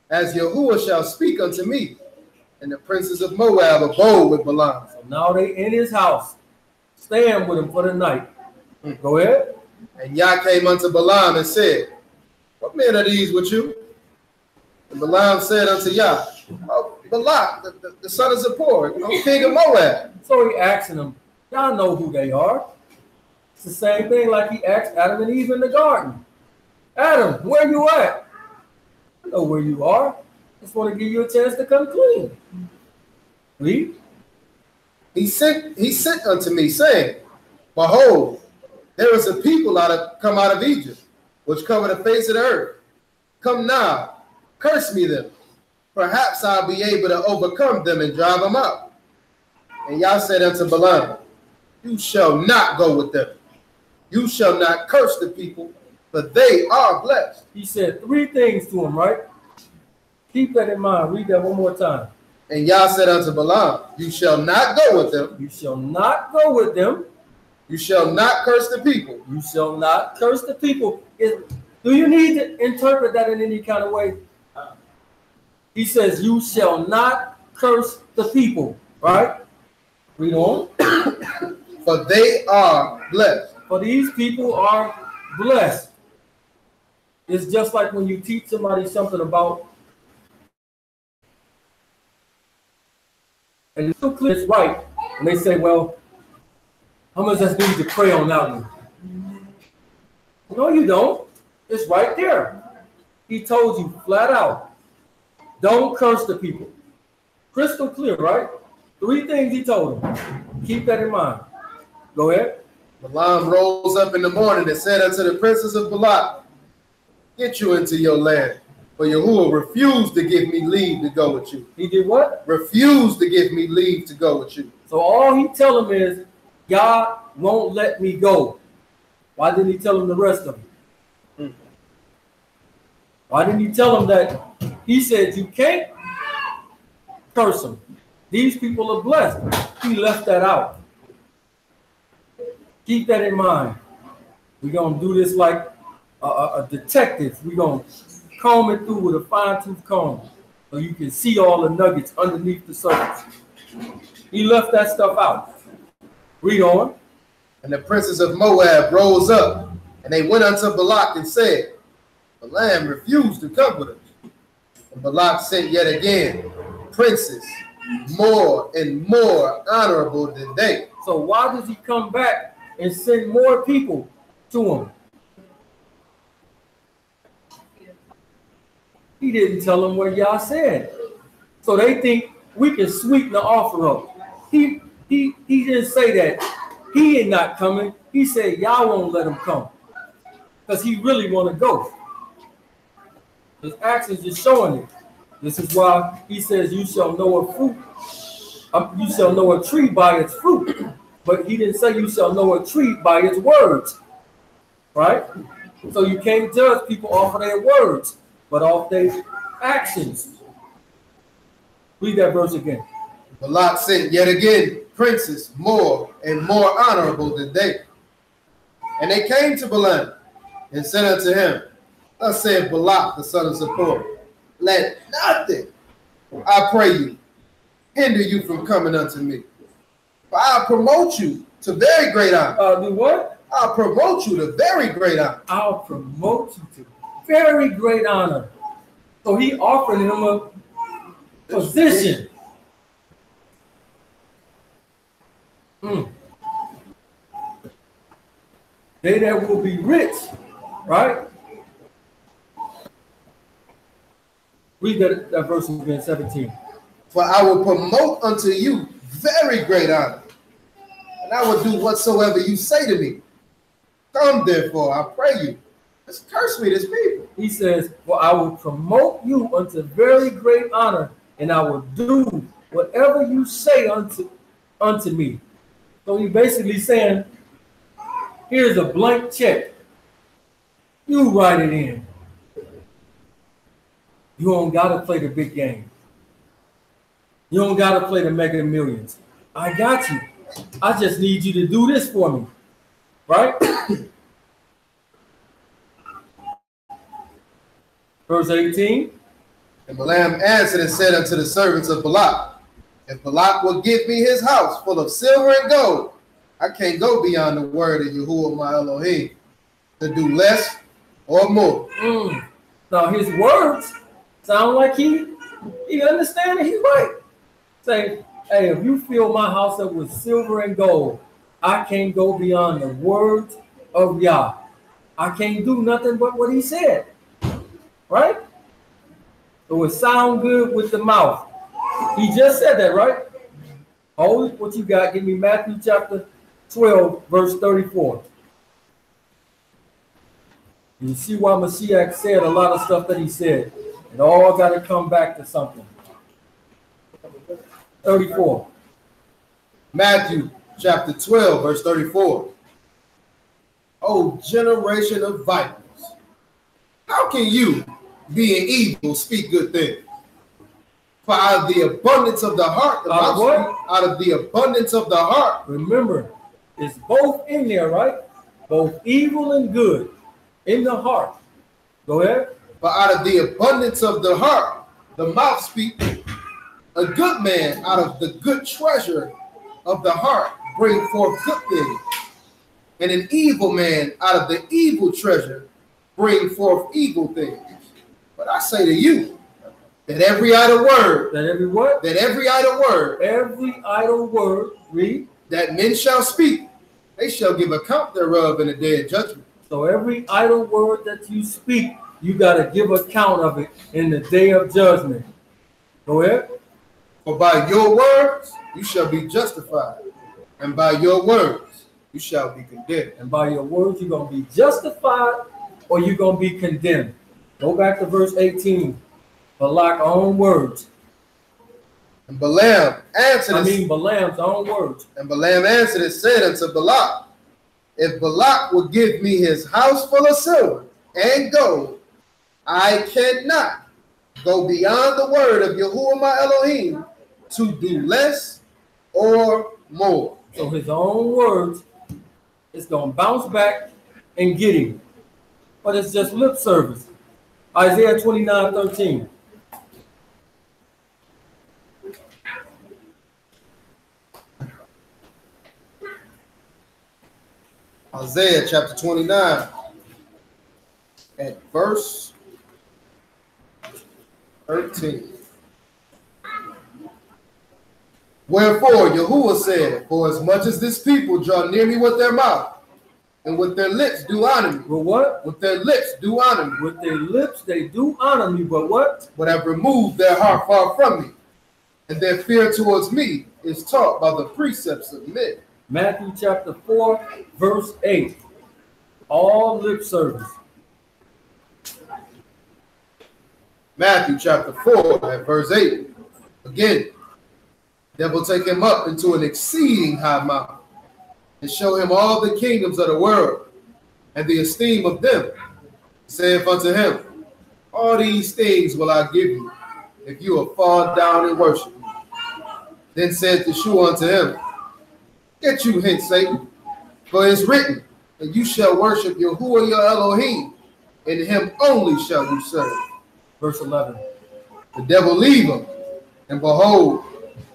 as Yahuwah shall speak unto me. And the princes of Moab abode with Balaam. So now they in his house, staying with him for the night. Go ahead. And Yah came unto Balaam and said, what men are these with you? And Balaam said unto Yah, oh, Balak, the son of Zippor, king of Moab. So he asking them, y'all know who they are. It's the same thing like he asked Adam and Eve in the garden. Adam, where you at? I know where you are. Just want to give you a chance to come clean. Read. He sent unto me, saying, behold, there is a people come out of Egypt, which cover the face of the earth. Come now, curse me them. Perhaps I'll be able to overcome them and drive them out. And Yah said unto Balaam, you shall not go with them. You shall not curse the people, for they are blessed. He said 3 things to him, right? Keep that in mind. Read that one more time. And Yah said unto Balaam, you shall not go with them. You shall not go with them. You shall not curse the people. You shall not curse the people. Do you need to interpret that in any kind of way? He says, you shall not curse the people, right? Read on. For they are blessed. For these people are blessed. It's just like when you teach somebody something about, and it's right, and they say, well, how much does need to pray on that one? No, you don't. It's right there. He told you flat out, don't curse the people. Crystal clear, right? 3 things he told him. Keep that in mind. Go ahead. Balaam rose up in the morning and said unto the princes of Balak, get you into your land, for Yahuwah refused to give me leave to go with you. He did what? Refused to give me leave to go with you. So all he tell him is, God won't let me go. Why didn't he tell him the rest of it? Why didn't he tell him that? He said, you can't curse them. These people are blessed. He left that out. Keep that in mind. We're going to do this like a detective. We're going to comb it through with a fine-tooth comb so you can see all the nuggets underneath the surface. He left that stuff out. Read on. And the princes of Moab rose up, and they went unto Balak and said, Balaam refused to come with us. And Balak sent yet again princes more and more honorable than they. So why does he come back and send more people to him? He didn't tell them what Yah said. So they think we can sweeten the offer up. He didn't say that. He is not coming. He said Yah won't let him come. because he really want to go. His actions is showing it. This is why he says, "You shall know a fruit. You shall know a tree by its fruit." But he didn't say you shall know a tree by its words, right? So you can't judge people off of their words, but off their actions. Read that verse again. Balak sent yet again princes more and more honorable than they. And they came to Balaam and said unto him, Thus saith Balak the son of Zippor, let nothing, I pray you, hinder you from coming unto me. For I'll promote you to very great honor. Do what? I'll promote you to very great honor. I'll promote you to very great honor. So he offered him a position. They that will be rich, right? Read that verse again, 17. For I will promote unto you very great honor, and I will do whatsoever you say to me. Come therefore, I pray you. Just curse me, this people. He says, "For I will promote you unto very great honor, and I will do whatever you say unto me." So he's basically saying, here's a blank check. You write it in. You don't gotta play the big game. You don't gotta play the Mega Millions. I got you. I just need you to do this for me, right? Verse 18. And Balaam answered and said unto the servants of Balak, if Balak will give me his house full of silver and gold, I can't go beyond the word of Yahuwah my Elohim to do less or more. Now his words sound like he understands it. He's right. Say, hey, if you fill my house up with silver and gold, I can't go beyond the words of Yah. I can't do nothing but what he said. Right? So it sound good with the mouth. He just said that, right? Hold what you got. Give me Matthew chapter 12, verse 34. You see why Mashiach said a lot of stuff that he said. It all got to come back to something. 34. Matthew chapter 12, verse 34. O generation of vipers, how can you, being evil, speak good things? For out of the abundance of the heart, out of the abundance of the heart. Remember, it's both in there, right? Both evil and good in the heart. Go ahead. For out of the abundance of the heart, the mouth speaks. A good man out of the good treasure of the heart bring forth good things. And an evil man out of the evil treasure bring forth evil things. But I say to you, that every idle word, that every what? That every idle word, read, that men shall speak, they shall give account thereof in the day of judgment. So every idle word that you speak, you got to give account of it in the day of judgment. Go ahead. For by your words you shall be justified, and by your words you shall be condemned. And by your words you're going to be justified or you're going to be condemned. Go back to verse 18. Balak's own words. And Balaam answered. Balaam's own words. And Balaam answered and said unto Balak, if Balak will give me his house full of silver and gold, I cannot go beyond the word of Yahuwah my Elohim to do less or more. So his own words is going to bounce back and get him. But it's just lip service. Isaiah 29:13. Isaiah chapter 29 at verse 13. Wherefore Yahuwah said, for as much as this people draw near me with their mouth, and with their lips do honor me. But what? With their lips do honor me. With their lips they do honor me, but what? But have removed their heart far from me, and their fear towards me is taught by the precepts of men. Matthew chapter 4, verse 8. all lip service. Matthew chapter 4 at verse 8. Again, devil take him up into an exceeding high mountain and show him all the kingdoms of the world and the esteem of them. Saith unto him, all these things will I give you, if you will fall down and worship me. Then said Yeshua unto him, get you hence, Satan, for it is written, and you shall worship Yahuwah your Elohim, and him only shall you serve. Verse 11. The devil leave him, and behold,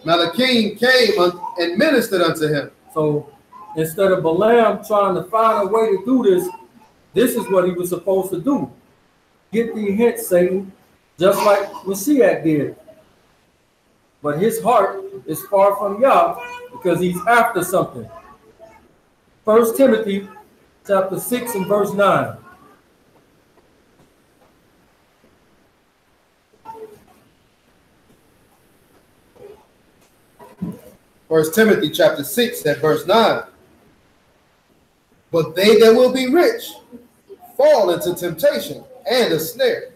Malachim came and ministered unto him. So instead of Balaam trying to find a way to do this, this is what he was supposed to do. Get thee hence, Satan, just like Mashiach did. But his heart is far from Yah because he's after something. 1 Timothy chapter 6 and verse 9. First Timothy chapter 6 at verse 9. But they that will be rich fall into temptation and a snare,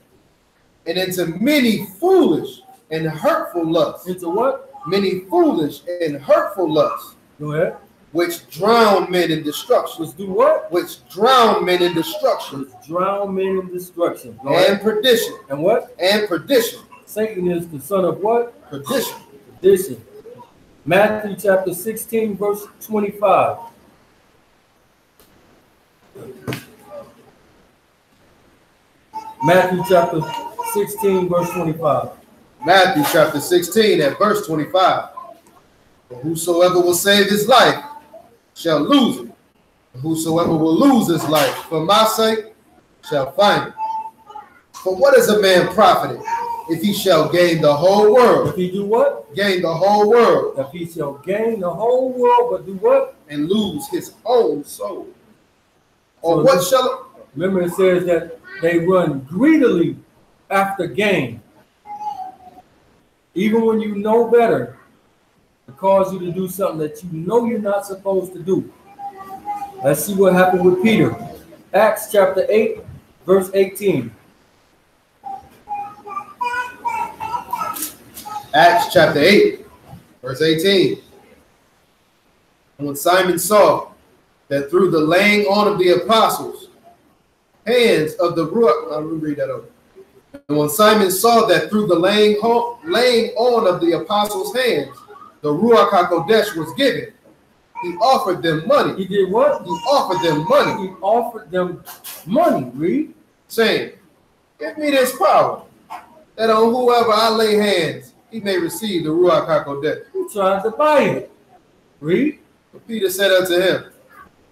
and into many foolish and hurtful lusts. Into what? Many foolish and hurtful lusts. Go ahead. Which drown men in destruction. Which do what? Which drown men in destruction. Which drown men in destruction. Go and ahead. perdition. And what? And perdition. Satan is the son of what? Perdition. Perdition. Matthew chapter 16, verse 25. Matthew chapter 16, verse 25. Matthew chapter 16 at verse 25. For whosoever will save his life shall lose it. And whosoever will lose his life for my sake shall find it. For what is a man profited if he shall gain the whole world? If he do what? Gain the whole world. If he shall gain the whole world, but do what? And lose his own soul. Or So what shall... Remember it says that they run greedily after gain. Even when you know better, it causes you to do something that you know you're not supposed to do. Let's see what happened with Peter. Acts chapter 8, verse 18. Acts chapter 8, verse 18. And when Simon saw that through the laying on of the apostles' hands of the Ruach, I'll read that over. And when Simon saw that through the laying on of the apostles' hands, the Ruach HaKodesh was given, he offered them money. He did what? He offered them money. He offered them money, read. Saying, give me this power, that on whoever I lay hands, he may receive the Ruach HaKodesh. He tried to buy it. Read. But Peter said unto him,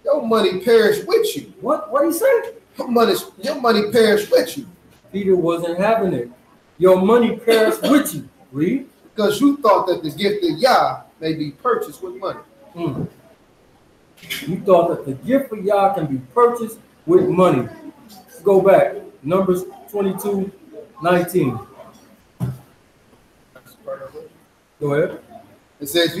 your money perish with you. What he say? Your money perish with you. Peter wasn't having it. Your money perished with you. Read. Because you thought that the gift of Yah may be purchased with money. You thought that the gift of Yah can be purchased with money. Let's go back. Numbers 22:19. Go ahead. It says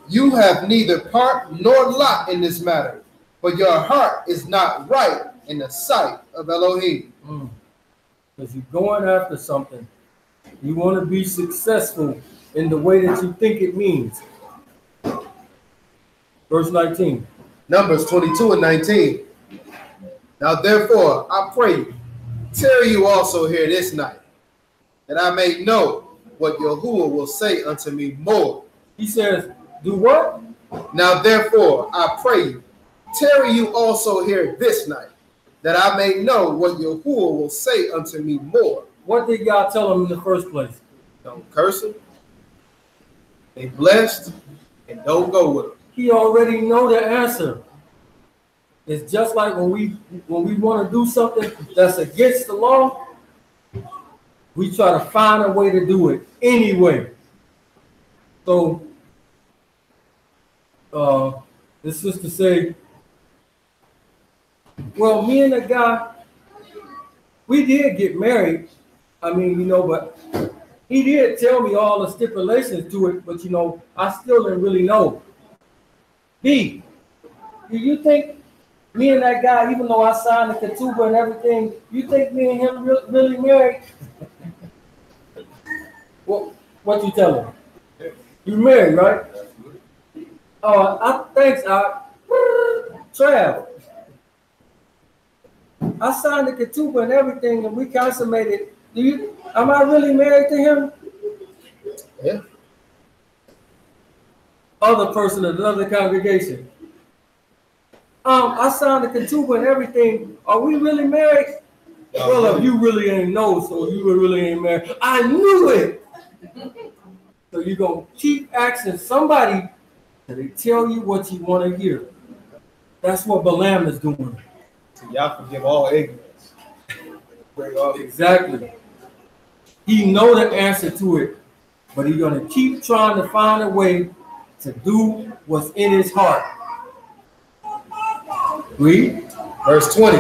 you have neither part nor lot in this matter, but your heart is not right in the sight of Elohim. Because you're going after something. You want to be successful in the way that you think it means. Verse 19. Numbers 22 and 19. Now therefore, I pray you, tarry you also here this night, that I may know what Yahuwah will say unto me more. He says, do what? Now therefore, I pray you, tarry you also here this night, that I may know what Yahuwah will say unto me more. What did y'all tell him in the first place? Don't curse him. They blessed, and don't go with them. He already know the answer. It's just like when we want to do something that's against the law, we try to find a way to do it anyway. So this is to say, well, me and the guy, we did get married. I mean, you know, but he did tell me all the stipulations to it, but you know, I still didn't really know. B, do you think Me and that guy, even though I signed the ketubah and everything, you think me and him really married? What you tell him? You married, right? Oh, thanks, Trav. I signed the ketubah and everything, and we consummated. Am I really married to him? Yeah. Other person in another congregation. I signed the ketubah and everything. Are we really married? Well, if you really ain't know, so you really ain't married. I knew it. So you're going to keep asking somebody till they tell you what you want to hear. That's what Balaam is doing. So y'all forgive all ignorance. Exactly. He know the answer to it, but he's going to keep trying to find a way to do what's in his heart. Read. Verse 20.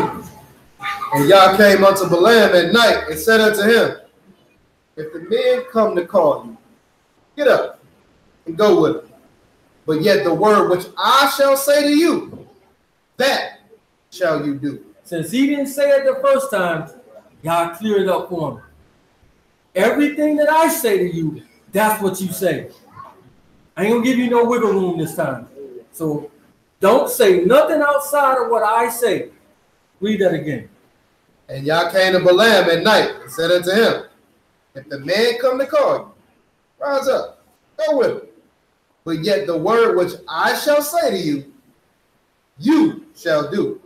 And Yah came unto Balaam at night and said unto him, if the men come to call you, get up and go with them. But yet the word which I shall say to you, that shall you do. Since he didn't say it the first time, God cleared it up for him. Everything that I say to you, that's what you say. I ain't gonna give you no wiggle room this time. So don't say nothing outside of what I say. Read that again. And Yah came to Balaam at night and said unto him, if the man come to call you, rise up, go with him. But yet the word which I shall say to you, you shall do.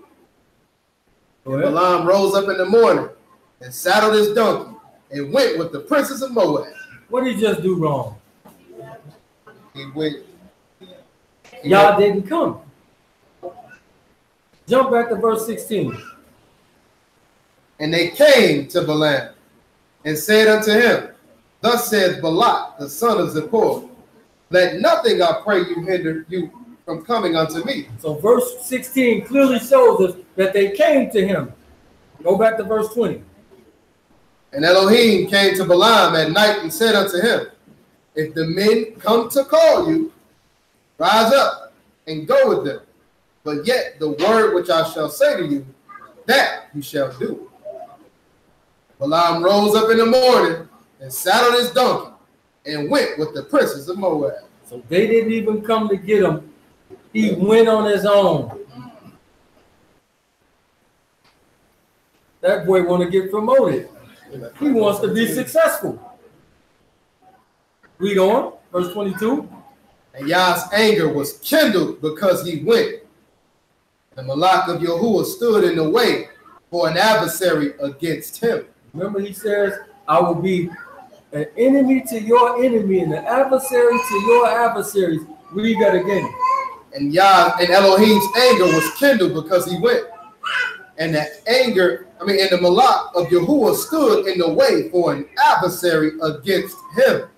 And Balaam rose up in the morning and saddled his donkey and went with the princes of Moab. What did he just do wrong? He went. Y'all didn't come. Jump back to verse 16. And they came to Balaam and said unto him, thus saith Balak, the son of Zippor, let nothing, I pray you, hinder you from coming unto me. So verse 16 clearly shows us that they came to him. Go back to verse 20. And Elohim came to Balaam at night and said unto him, if the men come to call you, rise up and go with them. But yet the word which I shall say to you, that you shall do. Balaam rose up in the morning and saddled his donkey and went with the princes of Moab. So they didn't even come to get him. He went on his own. That boy want to get promoted. He wants to be successful. Read on, verse 22. And Yah's anger was kindled because he went. And Malach of Yahuwah stood in the way for an adversary against him. Remember, he says, I will be an enemy to your enemy and an adversary to your adversaries. Read that again. And Elohim's anger was kindled because he went. And the Malach of Yahuwah stood in the way for an adversary against him.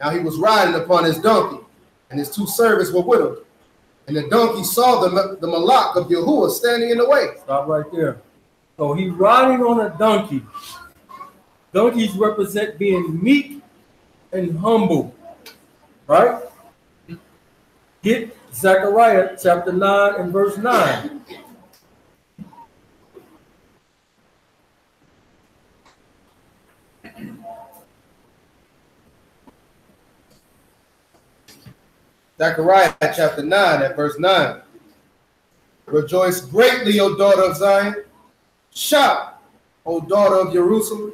Now he was riding upon his donkey, and his two servants were with him. And the donkey saw the Malach of Yahuwah standing in the way. Stop right there. So he's riding on a donkey. Donkeys represent being meek and humble, right? Get Zechariah chapter 9 and verse 9. Zechariah chapter 9 and verse 9. Rejoice greatly, O daughter of Zion. Shout, O daughter of Jerusalem.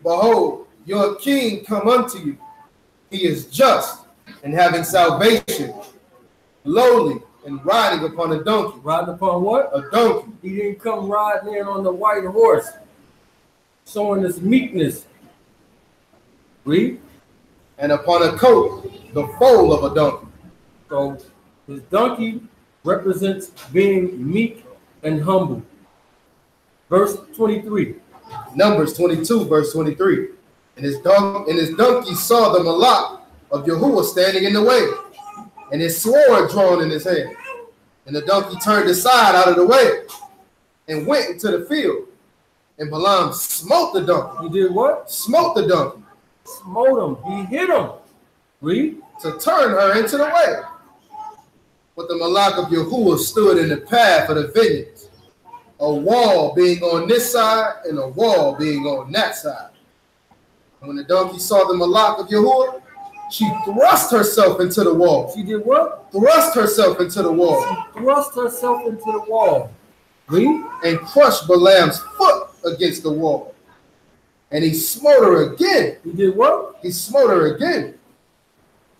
Behold, your king come unto you. He is just and having salvation, lowly and riding upon a donkey. Riding upon what? A donkey. He didn't come riding in on the white horse, showing his meekness. Read. And upon a coat, the foal of a donkey. So his donkey represents being meek and humble. Verse 23. Numbers 22, verse 23. And his donkey saw the Malach of Yahuwah standing in the way, and his sword drawn in his hand. And the donkey turned aside out of the way and went into the field. And Balaam smote the donkey. He did what? Smote the donkey. Smote him. He hit him. Read. To turn her into the way. But the Malak of Yahuwah stood in the path of the vineyards, a wall being on this side and a wall being on that side. And when the donkey saw the Malak of Yahuwah, she thrust herself into the wall. She did what? Thrust herself into the wall. She thrust herself into the wall. Read. And crushed Balaam's foot against the wall. And he smote her again. He did what? He smote her again.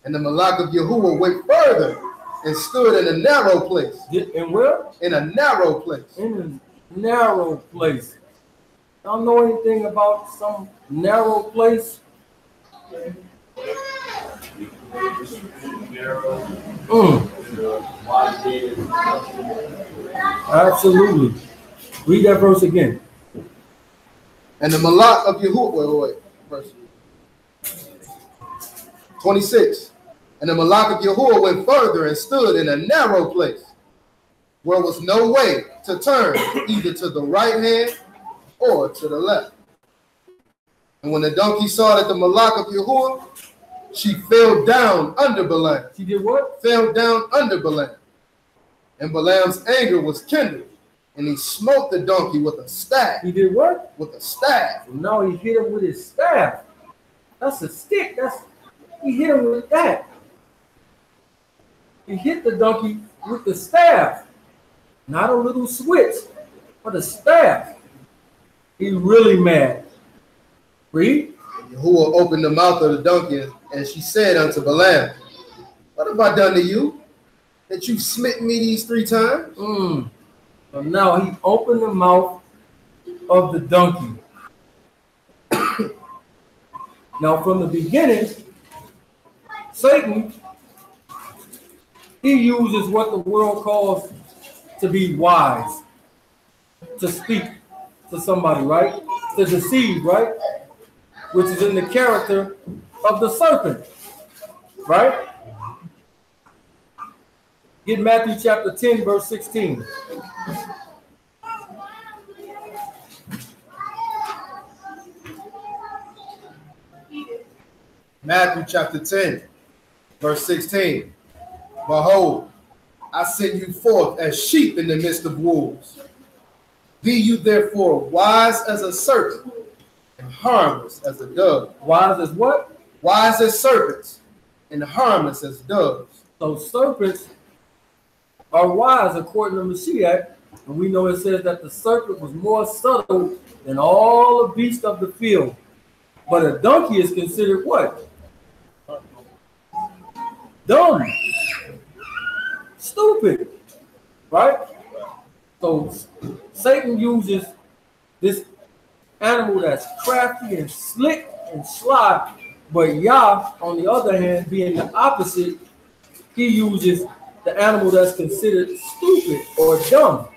And the Malak of Yahuwah went further and stood in a narrow place. In where? In a narrow place. In a narrow place. Y'all know anything about some narrow place? Absolutely. Read that verse again. And the Malak of Yahuwah, wait, verse 26. And the Malak of Yahuwah went further and stood in a narrow place, where was no way to turn either to the right hand or to the left. And when the donkey saw that the Malak of Yahuwah, she fell down under Balaam. She did what? Fell down under Balaam. And Balaam's anger was kindled, and he smote the donkey with a staff. He did what? With a staff. So now he hit him with his staff. That's a stick. He hit him with that. He hit the donkey with the staff. Not a little switch, but a staff. He's really mad. Read. Yahuwah opened the mouth of the donkey, and she said unto Balaam, what have I done to you, that you smitten me these 3 times? So now he opened the mouth of the donkey. Now from the beginning, Satan, he uses what the world calls to be wise, to speak to somebody, right? To deceive, right? Which is in the character of the serpent, right? Get Matthew chapter 10, verse 16. Matthew chapter 10, verse 16. Behold, I send you forth as sheep in the midst of wolves. Be you therefore wise as a serpent and harmless as a dove. Wise as what? Wise as serpents and harmless as doves. So serpents are wise according to Mashiach. And we know it says that the serpent was more subtle than all the beasts of the field. But a donkey is considered what? Dumb. Stupid. Right? So Satan uses this animal that's crafty and slick and sly, but Yah, on the other hand, being the opposite, he uses the animal that's considered stupid or dumb.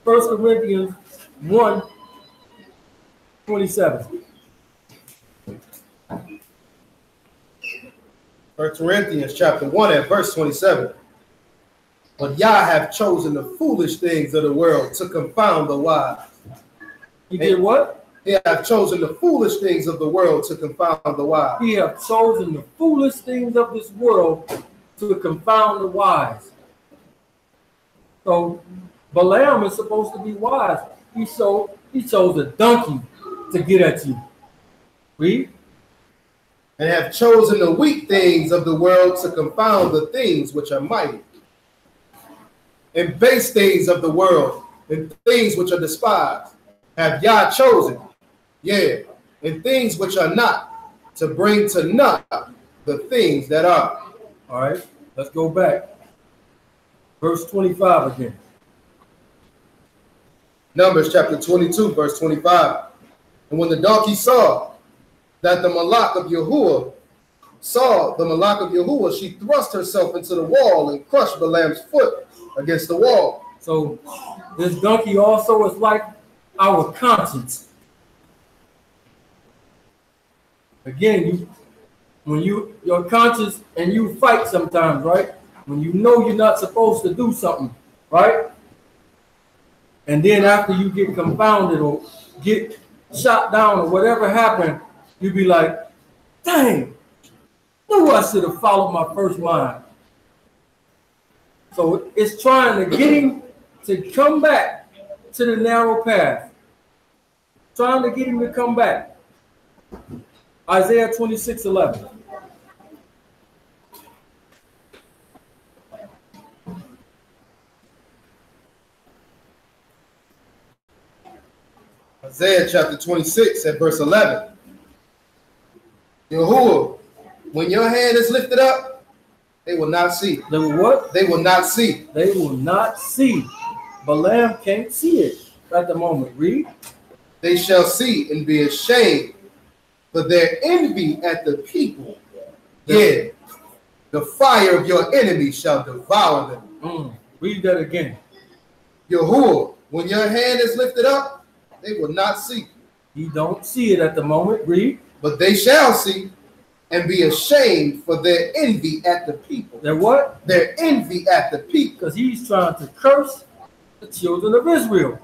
1 Corinthians 1:27. 1 Corinthians chapter 1 and verse 27. But Yah have chosen the foolish things of the world to confound the wise. He did what? He have chosen the foolish things of the world to confound the wise. He have chosen the foolish things of this world to confound the wise. So Balaam is supposed to be wise. He chose a donkey to get at you. Read. And have chosen the weak things of the world to confound the things which are mighty. And base things of the world and things which are despised have Yah chosen, and things which are not, to bring to naught the things that are. All right, let's go back. Verse 25 again. Numbers chapter 22, verse 25. And when the donkey saw that the Malak of Yahuwah she thrust herself into the wall and crushed Balaam's foot against the wall. So this donkey also is like our conscience. Again, your conscience, and you fight sometimes, right? When you know you're not supposed to do something, right? And then after you get confounded or get shot down or whatever happened, you be like, dang, knew I should have followed my first mind. So it's trying to get him to come back to the narrow path. Trying to get him to come back. Isaiah 26:11. Isaiah chapter 26 at verse 11. Yahuwah, when your hand is lifted up, they will not see. They will what? They will not see. They will not see. Balaam can't see it at the moment. Read. They shall see and be ashamed for their envy at the people. Yeah, the fire of your enemy shall devour them. Read that again. Yahuwah, when your hand is lifted up, they will not see. You don't see it at the moment. Read. But they shall see and be ashamed for their envy at the people. Their what? Their envy at the people. Because he's trying to curse the children of Israel.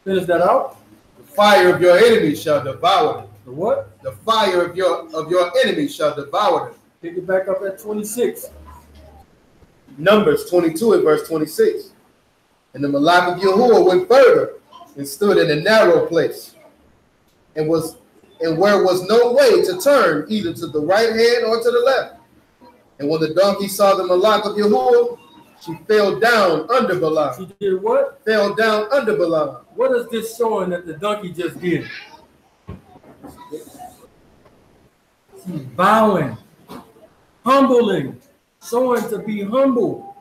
Finish that out. The fire of your enemy shall devour them. The what? The fire of your enemy shall devour them. Pick it back up at 26. Numbers 22 and verse 26. And the Malach of Yahuwah went further and stood in a narrow place, and where was no way to turn either to the right hand or to the left. And when the donkey saw the Malach of Yahuwah, she fell down under Balaam. She did what? Fell down under Balaam. What is this showing that the donkey just did? She's bowing, humbling, showing to be humble.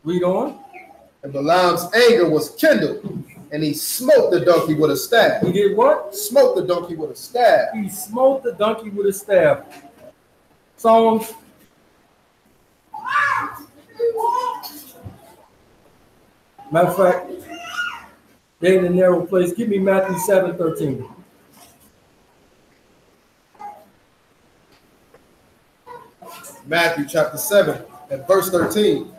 Read on. And Balaam's anger was kindled, and he smote the donkey with a staff. He did what? Smote the donkey with a staff. He smote the donkey with a staff. Psalms. Matter of fact, they're in a narrow place. Give me Matthew 7:13. Matthew chapter 7 and verse 13.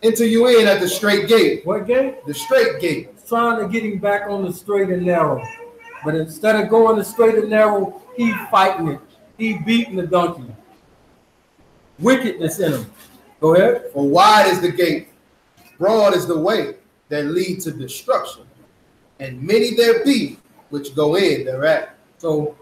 Enter you in at the straight gate. What gate? The straight gate. Trying to get him back on the straight and narrow. But instead of going the straight and narrow, he fighting it. He beating the donkey. Wickedness in him. Go ahead. For wide is the gate, broad is the way that lead to destruction, and many there be which go in thereat. So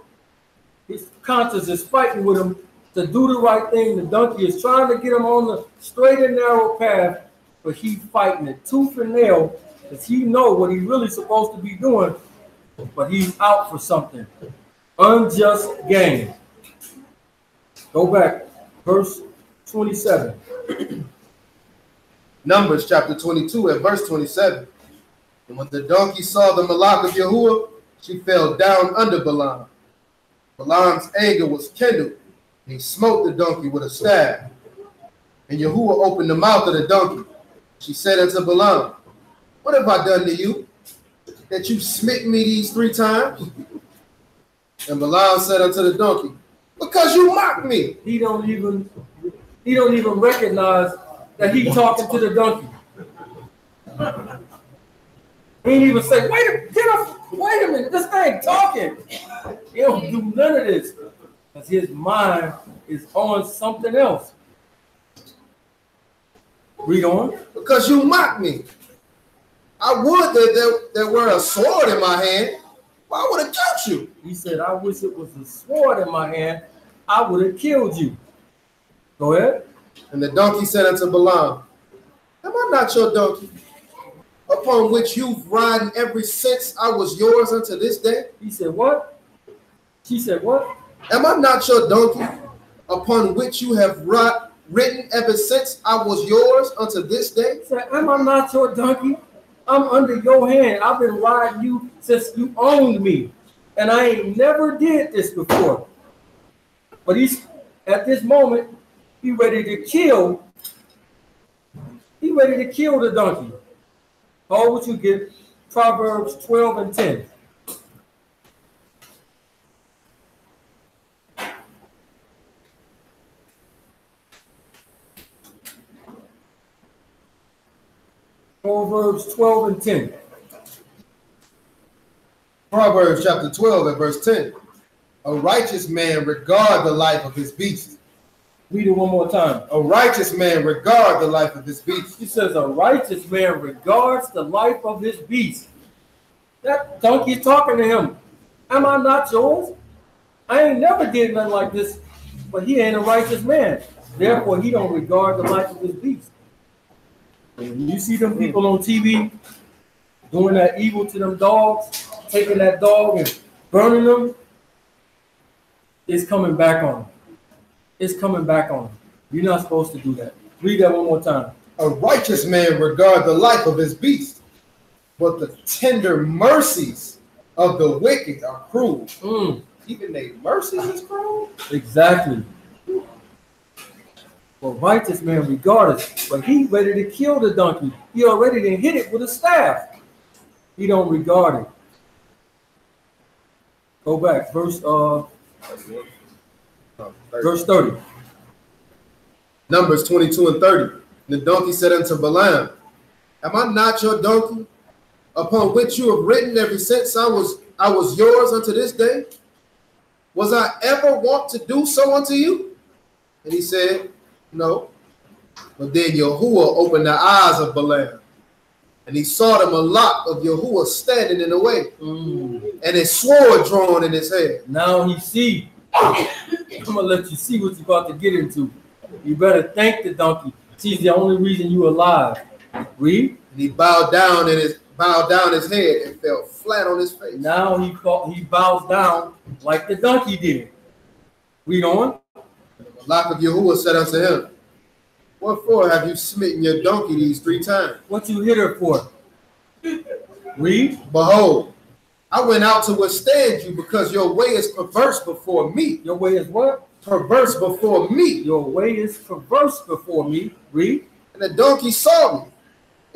his conscience is fighting with him to do the right thing. The donkey is trying to get him on the straight and narrow path, but he fighting it tooth and nail because he know what he's really supposed to be doing, but he's out for something. Unjust gain. Go back, verse 27. Numbers chapter 22 and verse 27. And when the donkey saw the Malach of Yahuwah, she fell down under Balaam. Balaam's anger was kindled, and he smote the donkey with a staff. And Yahuwah opened the mouth of the donkey. She said unto Balaam, what have I done to you, that you smitten me these 3 times? And Balaam said unto the donkey, because you mocked me. He don't even recognize that he talking to the donkey. He ain't even say, wait a minute, this thing talking. He don't do none of this because his mind is on something else. Read on. Because you mocked me. I would that there were a sword in my hand. I would have killed you. He said, I wish it was a sword in my hand. I would have killed you. Go ahead. And the donkey said unto Balaam, am I not your donkey, upon which you've ridden ever since I was yours unto this day? He said, what? She said, what? Am I not your donkey, upon which you have ridden ever since I was yours unto this day? He said, am I not your donkey? I'm under your hand. I've been riding you since you owned me. And I ain't never did this before. But he's at this moment, he ready to kill. He ready to kill the donkey. All what you get, Proverbs 12 and 10. Proverbs 12 and 10. Proverbs chapter 12 and verse 10. A righteous man regard the life of his beast, Read it one more time. A righteous man regard the life of his beast. He says, a righteous man regards the life of his beast. That donkey talking to him. Am I not yours? I ain't never did nothing like this, but he ain't a righteous man. Therefore, he don't regard the life of his beast. When you see them people on TV doing that evil to them dogs, taking that dog and burning them, it's coming back on them. It's coming back on them. You're not supposed to do that. Read that one more time. A righteous man regard the life of his beast, but the tender mercies of the wicked are cruel. Even their mercies is cruel? Exactly. Well, righteous man regard it, but he ready to kill the donkey. He already done hit it with a staff. He don't regard it. Go back, verse 30. Numbers 22 and 30. The donkey said unto Balaam, am I not your donkey, upon which you have ridden ever since I was yours unto this day? Was I ever wont to do so unto you? And he said, no. But then Yahuwah opened the eyes of Balaam, and he saw the malak of Yahuwah standing in the way, and his sword drawn in his hand. Now he see. I'm gonna let you see what you're about to get into. You better thank the donkey. She's the only reason you alive. Read. And he bowed down his head and fell flat on his face. Now he bows down like the donkey did. Read on. And the malak of Yahuwah said unto him, what for have you smitten your donkey these 3 times? What you hit her for? Read. Behold, I went out to withstand you because your way is perverse before me. Your way is what? Perverse before me. Your way is perverse before me. Read. And the donkey saw me,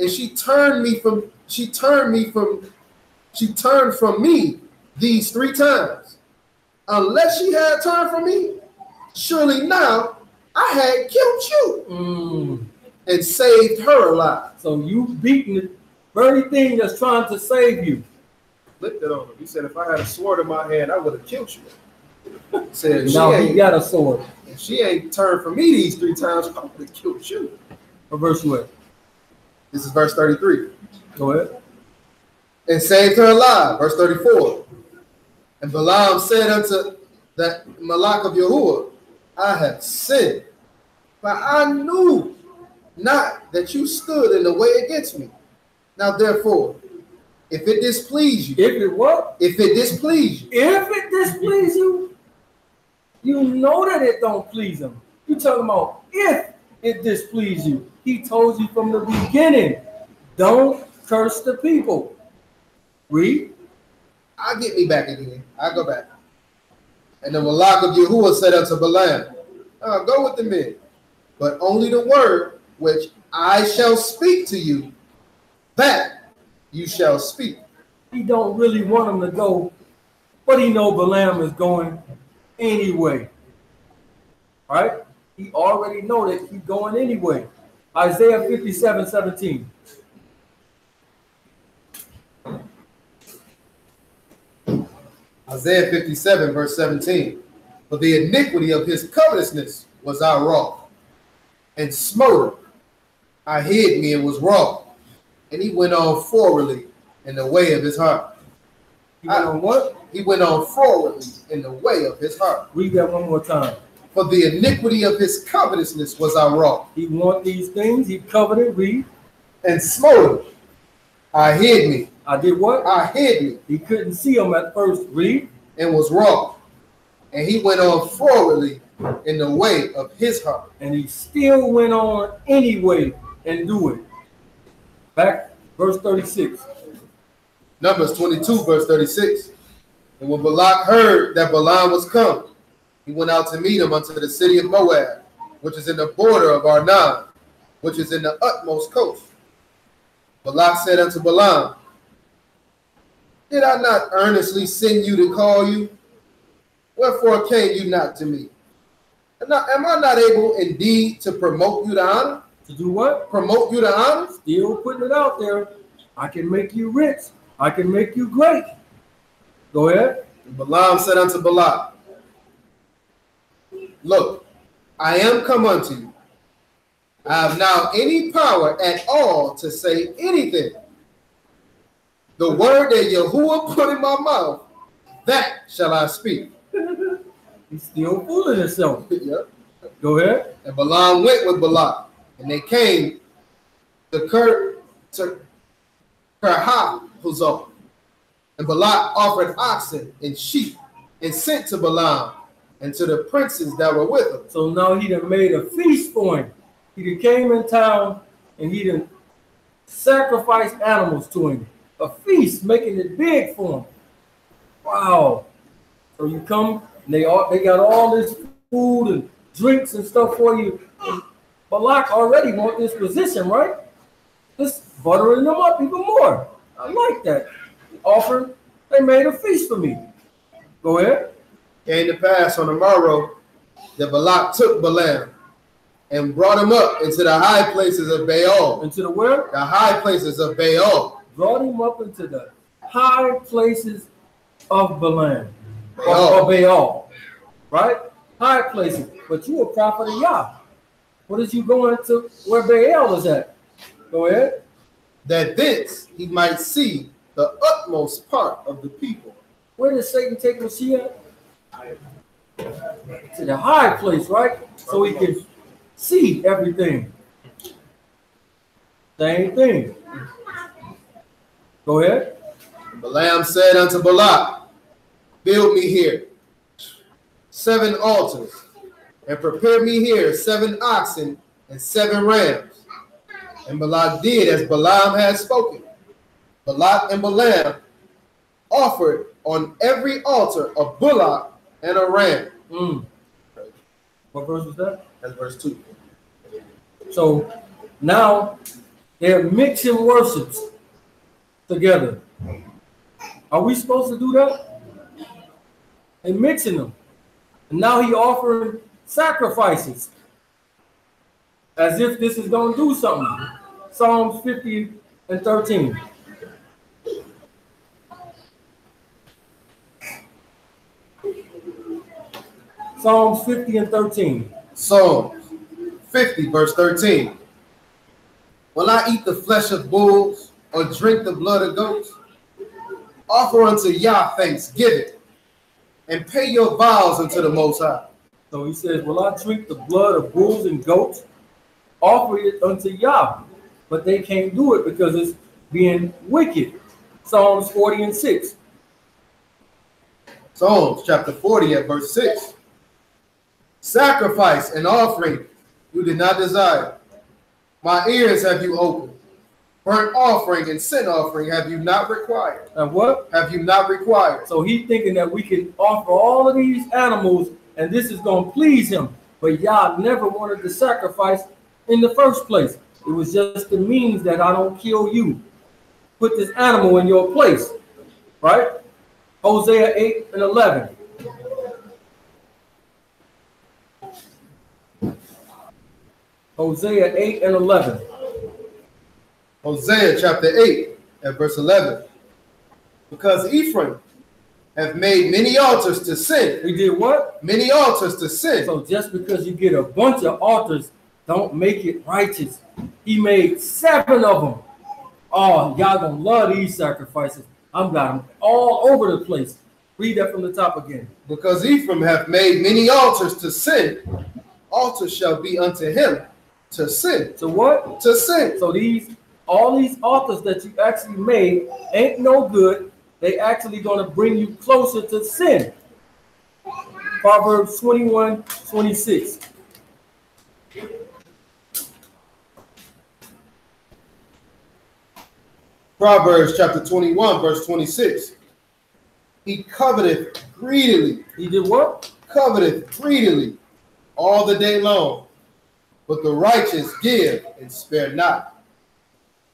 and she turned from me these 3 times. Unless she had turned from me, surely now I had killed you and saved her alive. So you beating the very thing that's trying to save you. Flipped it on him. He said, if I had a sword in my hand, I would have killed you. He said, Now he got a sword. If she ain't turned from me these 3 times, I would have killed you. What verse what? This is verse 33. Go ahead. And saved her alive. Verse 34. And Balaam said unto that malak of Yahuwah, I have sinned, but I knew not that you stood in the way against me. Now therefore, if it displease you. If it what? If it displease you. If it displease you, you know that it don't please him. You talking about if it displease you. He told you from the beginning, don't curse the people. Read. I'll get me back again. I'll go back. And the malak of Yahuwah said unto Balaam, go with the men, but only the word which I shall speak to you, that you shall speak. He don't really want him to go, but he know Balaam is going anyway. Right? He already know that he's going anyway. Isaiah 57:17. Isaiah 57, verse 17. For the iniquity of his covetousness was I wroth, and smote him. I hid me and was wroth, and he went on forwardly in the way of his heart. He went on what? He went on forwardly in the way of his heart. Read that one more time. For the iniquity of his covetousness was I wroth. He want these things. He coveted. Read. And smote him. I hid me. I did what? I hid me. He couldn't see him at first. Read. And was wroth. And he went on forwardly in the way of his heart. And he still went on anyway and do it. Back, verse 36. Numbers 22, verse 36. And when Balak heard that Balaam was come, he went out to meet him unto the city of Moab, which is in the border of Arnon, which is in the utmost coast. Balak said unto Balaam, did I not earnestly send you to call you? Wherefore came you not to me? Am I not able indeed to promote you to honor? To do what? Promote you to honor? Still putting it out there. I can make you rich. I can make you great. Go ahead. And Balaam said unto Balak, look, I am come unto you. I have now any power at all to say anything. The word that Yahuwah put in my mouth, that shall I speak. He's still fooling himself. Yep. Go ahead. And Balaam went with Balak, and they came to Kerha-Huzal. And Balak offered oxen and sheep, and sent to Balaam and to the princes that were with him. So now he done made a feast for him. He done came in town and he done sacrificed animals to him. A feast, making it big for him. Wow. So you come, and they got all this food and drinks and stuff for you. And Balak already want this position, right? Just buttering them up even more. I like that. Offer, they made a feast for me. Go ahead. Came to pass on the morrow that Balak took Balaam and brought him up into the high places of Baal. Into the where? The high places of Baal. Brought him up into the high places of Balaam. Baal. Or Baal. Right? High places. But you a prophet of Yah. What is you going to where Baal is at? Go ahead. That thence he might see the utmost part of the people. Where did Satan take Mashiach? To the high place, right? So he can see everything. Same thing. Go ahead. And Balaam said unto Balak, build me here 7 altars, and prepare me here 7 oxen and 7 rams. And Balak did as Balaam had spoken. Balak and Balaam offered on every altar a bullock and a ram. What verse was that? That's verse 2. So now they're mixing worships together. Are we supposed to do that? They're mixing them. And now he offering sacrifices as if this is going to do something. Psalms 50 and 13. Psalms 50 and 13. Psalms 50 verse 13. Will I eat the flesh of bulls or drink the blood of goats? Offer unto Yah thanksgiving and pay your vows unto the Most High. So he says, will I drink the blood of bulls and goats? Offer it unto Yah. But they can't do it because it's being wicked. Psalms 40 and 6. Psalms chapter 40 at verse 6. Sacrifice and offering you did not desire. My ears have you opened. Burnt offering and sin offering have you not required. And what? Have you not required. So he's thinking that we can offer all of these animals and this is going to please him. But Yah never wanted to sacrifice in the first place. It was just the means that I don't kill you. Put this animal in your place. Right? Hosea 8 and 11. Hosea 8 and 11. Hosea chapter 8 at verse 11. Because Ephraim have made many altars to sin. We did what? Many altars to sin. So just because you get a bunch of altars, don't make it righteous. He made 7 of them. Oh, y'all gonna love these sacrifices. I'm got them all over the place. Read that from the top again. Because Ephraim hath made many altars to sin, altars shall be unto him to sin. So what? To sin. So all these altars that you actually made ain't no good. They actually gonna bring you closer to sin. Proverbs 21:26. Proverbs chapter 21 verse 26. He coveteth greedily. He did what? Coveteth greedily all the day long. But the righteous give and spare not.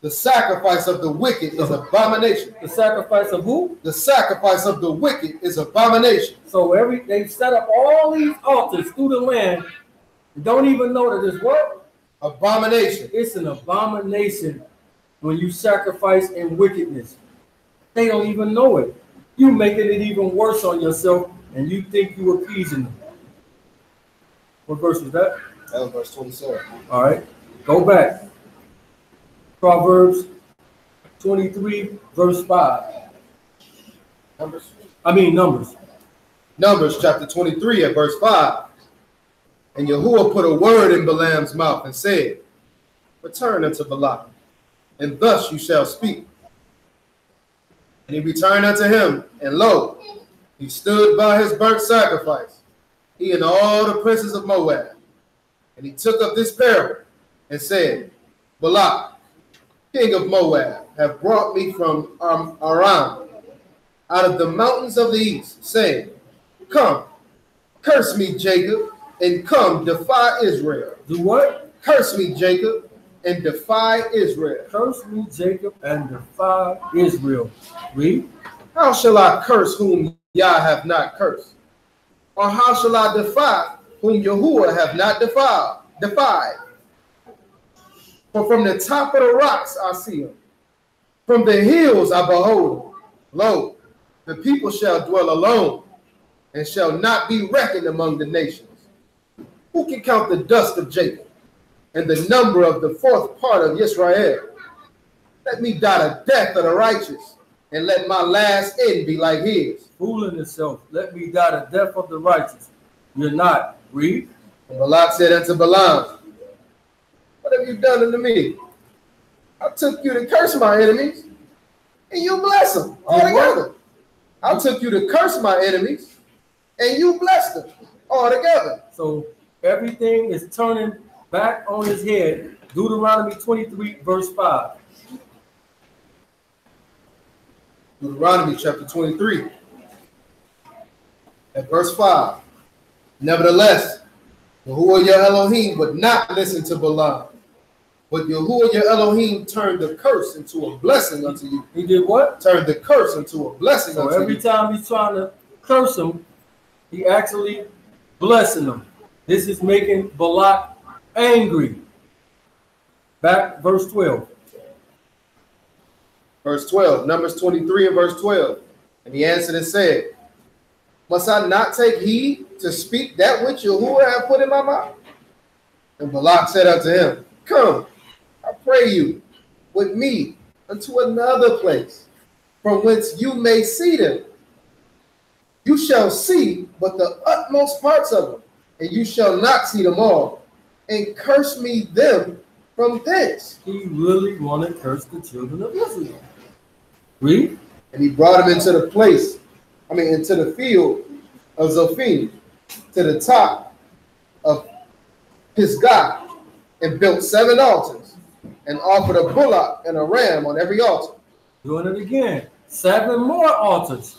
The sacrifice of the wicked is abomination. The sacrifice of who? The sacrifice of the wicked is abomination. So they set up all these altars through the land. Don't even know that it's what? Abomination. It's an abomination when you sacrifice in wickedness. They don't even know it. You making it even worse on yourself, and you think you appeasing them. What verse was that? That was verse 27. All right. Go back. Proverbs 23, verse 5. Numbers. Numbers chapter 23 at verse 5. And Yahuwah put a word in Balaam's mouth and said, return unto Balaam, and thus you shall speak. And he returned unto him, and lo, he stood by his burnt sacrifice, he and all the princes of Moab. And he took up this parable and said, Balak, king of Moab, have brought me from Aram, out of the mountains of the east, saying, come, curse me, Jacob, and come, defy Israel. Do what? Curse me, Jacob, and defy Israel. Curse me, Jacob, and defy Israel. Read. How shall I curse whom Yah have not cursed? Or how shall I defy whom Yahuwah have not defied? For from the top of the rocks I see him. From the hills I behold him. Lo, the people shall dwell alone, and shall not be reckoned among the nations. Who can count the dust of Jacob, and the number of the fourth part of Israel? Let me die the death of the righteous, and let my last end be like his. Fooling itself. Let me die the death of the righteous. You're not. Read. And Balak said unto Balaam, what have you done unto me? I took you to curse my enemies, and you bless them altogether. I took you to curse my enemies, and you bless them altogether. So everything is turning back on his head. Deuteronomy 23, verse 5. Deuteronomy chapter 23, at verse 5. Nevertheless, Yahuwah your Elohim would not listen to Balaam, but Yahuwah your Elohim turned the curse into a blessing unto you. He did what? Turned the curse into a blessing unto you. So every time he's trying to curse him, he actually blessing them. This is making Balak angry. Back, verse 12. Verse 12, Numbers 23 and verse 12. And he answered and said, must I not take heed to speak that which Yahuwah hath put in my mouth? And Balak said unto him, come, I pray you, with me unto another place, from whence you may see them. You shall see but the utmost parts of them, and you shall not see them all, and curse me them from thence. He really want to curse the children of Israel. Read. And he brought him into the place, into the field of Zophim, to the top of Pisgah, and built 7 altars, and offered a bullock and a ram on every altar. Doing it again. 7 more altars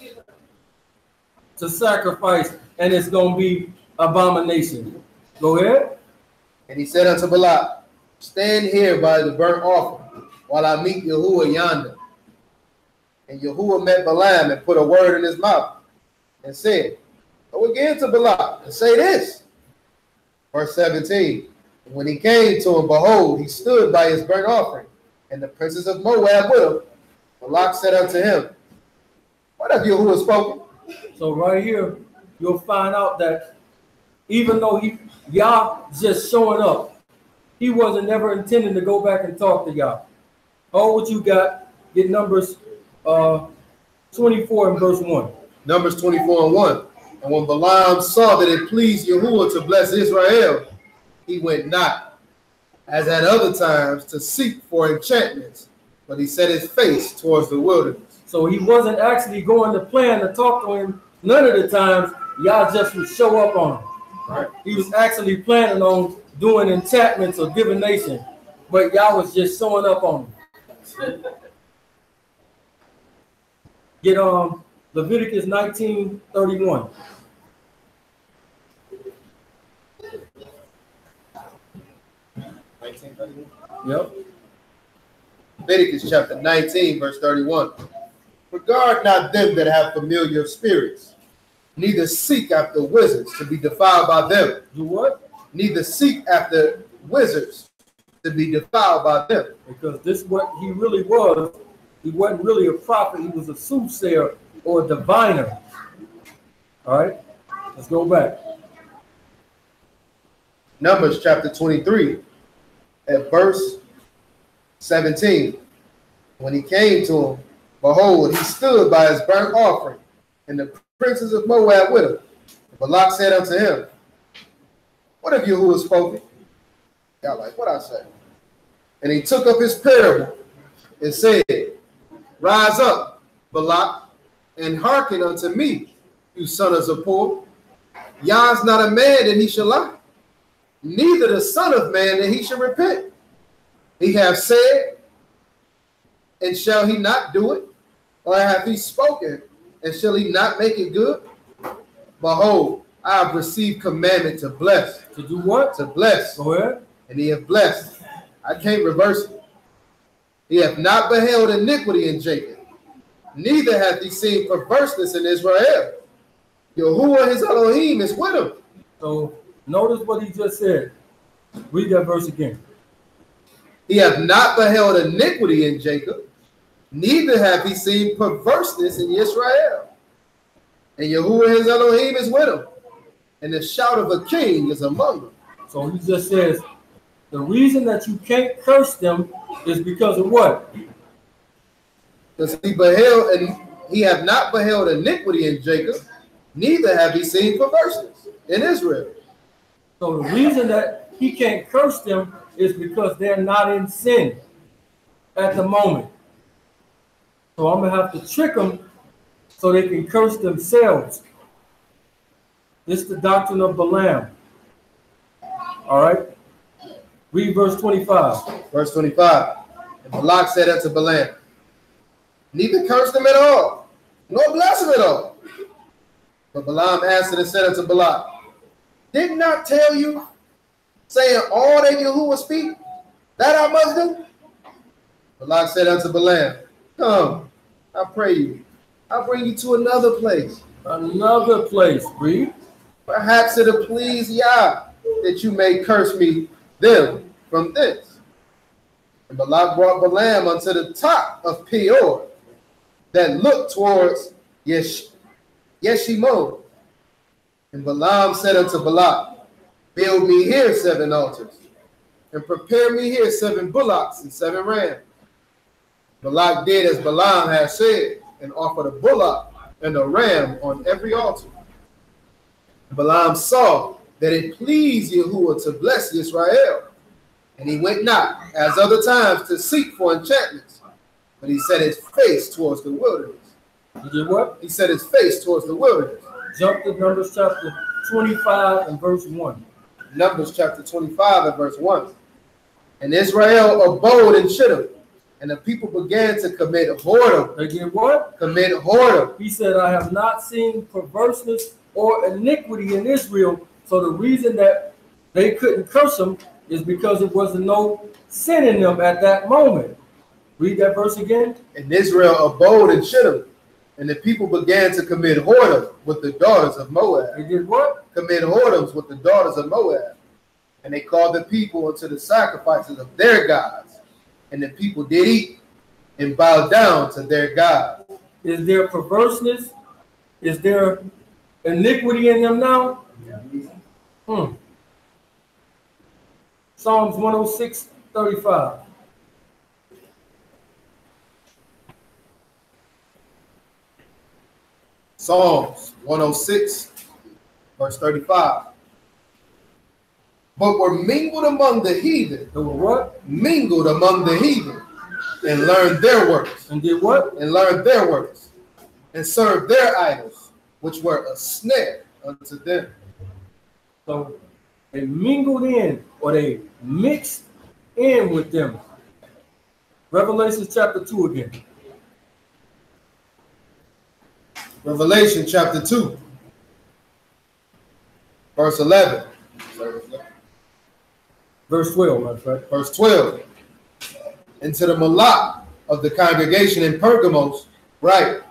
to sacrifice, and it's going to be abomination. Go ahead. And he said unto Balak, stand here by the burnt offering, while I meet Yahuwah yonder. And Yahuwah met Balaam and put a word in his mouth, and said, go again to Balak and say this. Verse 17. And when he came to him, behold, he stood by his burnt offering, and the princes of Moab with him. Balak said unto him, what have Yahuwah spoken? So right here, you'll find out that even though Yah just showing up, he wasn't never intending to go back and talk to Yah. Oh, what you got? Get Numbers 24 and verse 1. Numbers 24 and 1. And when Balaam saw that it pleased Yahuwah to bless Israel, he went not, as at other times, to seek for enchantments, but he set his face towards the wilderness. So he wasn't actually going to plan to talk to him none of the times. Yah just would show up on him. Right. He was actually planning on doing enchantments or divination, but Yah was just showing up on him. Get Leviticus 19:31. Yep. Leviticus chapter 19, verse 31. Regard not them that have familiar spirits, neither seek after wizards to be defiled by them. Do what? Neither seek after wizards to be defiled by them. Because this is what he really was. He wasn't really a prophet. He was a soothsayer or a diviner. All right, let's go back. Numbers chapter 23 at verse 17. When he came to him, behold, he stood by his burnt offering, and the princes of Moab with him. And Balak said unto him, what have Yahuwah spoken? Y'all like, what I say? And he took up his parable and said, rise up, Balak, and hearken unto me, you son of Zippor. Yah is not a man that he shall lie, neither the son of man that he shall repent. He hath said, and shall he not do it? Or hath he spoken, and shall he not make it good? Behold, I have received commandment to bless. To do what? To bless. Go ahead. And he hath blessed. I can't reverse it. He hath not beheld iniquity in Jacob, neither hath he seen perverseness in Israel. Yahuwah his Elohim is with him. So notice what he just said. Read that verse again. He hath not beheld iniquity in Jacob, neither hath he seen perverseness in Israel. And Yahuwah his Elohim is with him, and the shout of a king is among them. So he just says, the reason that you can't curse them is because of what? Because he beheld, and he hath not beheld iniquity in Jacob, neither have he seen perverseness in Israel. So the reason that he can't curse them is because they're not in sin at the moment. So I'm going to have to trick them so they can curse themselves. This is the doctrine of Balaam. All right. Read verse 25. Verse 25. And Balak said unto Balaam, neither curse them at all, nor bless them at all. But Balaam answered and said unto Balak, did not tell you, saying all that Yahuwah speak, that I must do? Balak said unto Balaam, come, I pray you, I'll bring you to another place. Another place, read. Perhaps it'll please Yah that you may curse me them from this. And Balak brought Balaam unto the top of Peor, that looked towards Yeshimon. And Balaam said unto Balak, build me here 7 altars, and prepare me here 7 bullocks and 7 rams. Balak did as Balaam had said, and offered a bullock and a ram on every altar. And Balaam saw that it pleased Yahuwah to bless Israel, and he went not, as other times, to seek for enchantments, but he set his face towards the wilderness. He did what? He set his face towards the wilderness. Jump to Numbers chapter 25 and verse 1. Numbers chapter 25 and verse 1. And Israel abode in Shittim, and the people began to commit whoredom. They did what? Commit whoredom. He said, I have not seen perverseness or iniquity in Israel. So the reason that they couldn't curse them is because there was no sin in them at that moment. Read that verse again. And Israel abode in Shittim, and the people began to commit whoredom with the daughters of Moab. They did what? Commit whoredoms with the daughters of Moab. And they called the people unto the sacrifices of their gods. And the people did eat and bow down to their God. Is there perverseness? Is there iniquity in them now? Psalms 106:35. Psalms 106, verse 35. But were mingled among the heathen. They were what? Mingled among the heathen, and learned their works. And did what? And learned their works, and served their idols, which were a snare unto them. So they mingled in, or they mixed in with them. Revelation chapter 2 again. Revelation chapter 2, verse 11. Verse 12, my friend. Verse 12. And to the Malak of the congregation in Pergamos, write,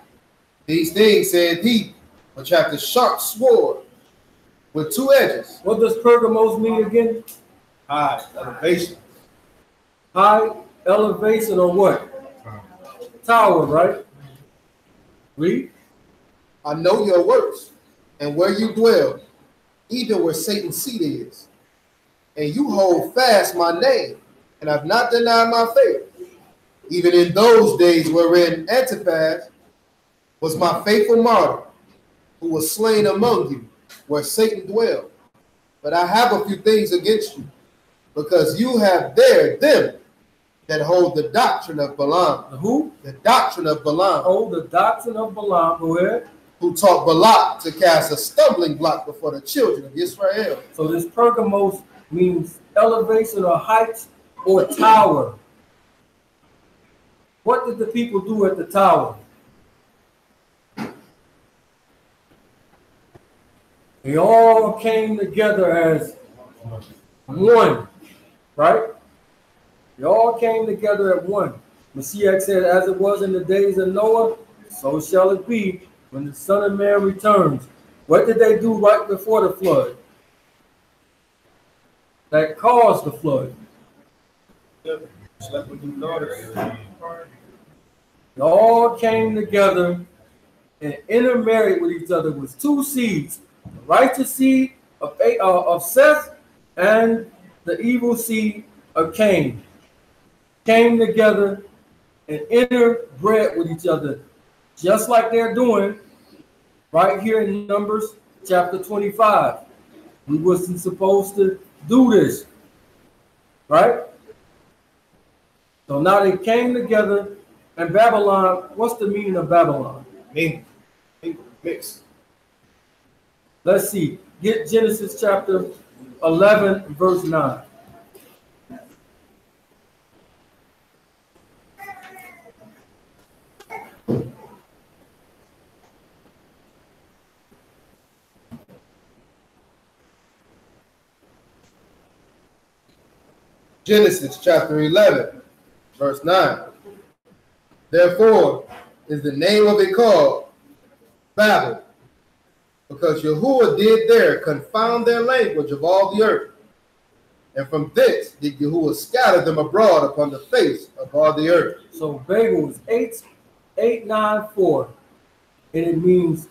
these things said he, which hath the sharp sword with 2 edges. What does Pergamos mean again? High elevation. High elevation or what? Tower, right? Read. I know your works, and where you dwell, even where Satan's seat is. and you hold fast my name, and have not denied my faith, even in those days wherein Antipas was my faithful martyr, who was slain among you, where Satan dwelled. But I have a few things against you, because you have there them that hold the doctrine of Balaam. The who? The doctrine of Balaam. Oh, the doctrine of Balaam. Go ahead. Who taught Balak to cast a stumbling block before the children of Israel. So this Pergamos means elevation or height or tower. What did the people do at the tower? They all came together as one, right? They all came together at one. Mashiach said, as it was in the days of Noah, so shall it be when the Son of Man returns. What did they do right before the flood? That caused the flood. Slept with your daughters. They all came together and intermarried with each other with two seeds, the righteous seed of Seth and the evil seed of Cain. Came together and interbred with each other, just like they're doing right here in Numbers chapter 25. We wasn't supposed to do this, right? So now they came together, and Babylon, what's the meaning of Babylon? Mix. Let's see. Get Genesis chapter 11, verse 9. Genesis chapter 11, verse 9. Therefore is the name of it called Babel, because Yahuwah did there confound their language of all the earth. And from thence did Yahuwah scatter them abroad upon the face of all the earth. So Babel is 894, and it means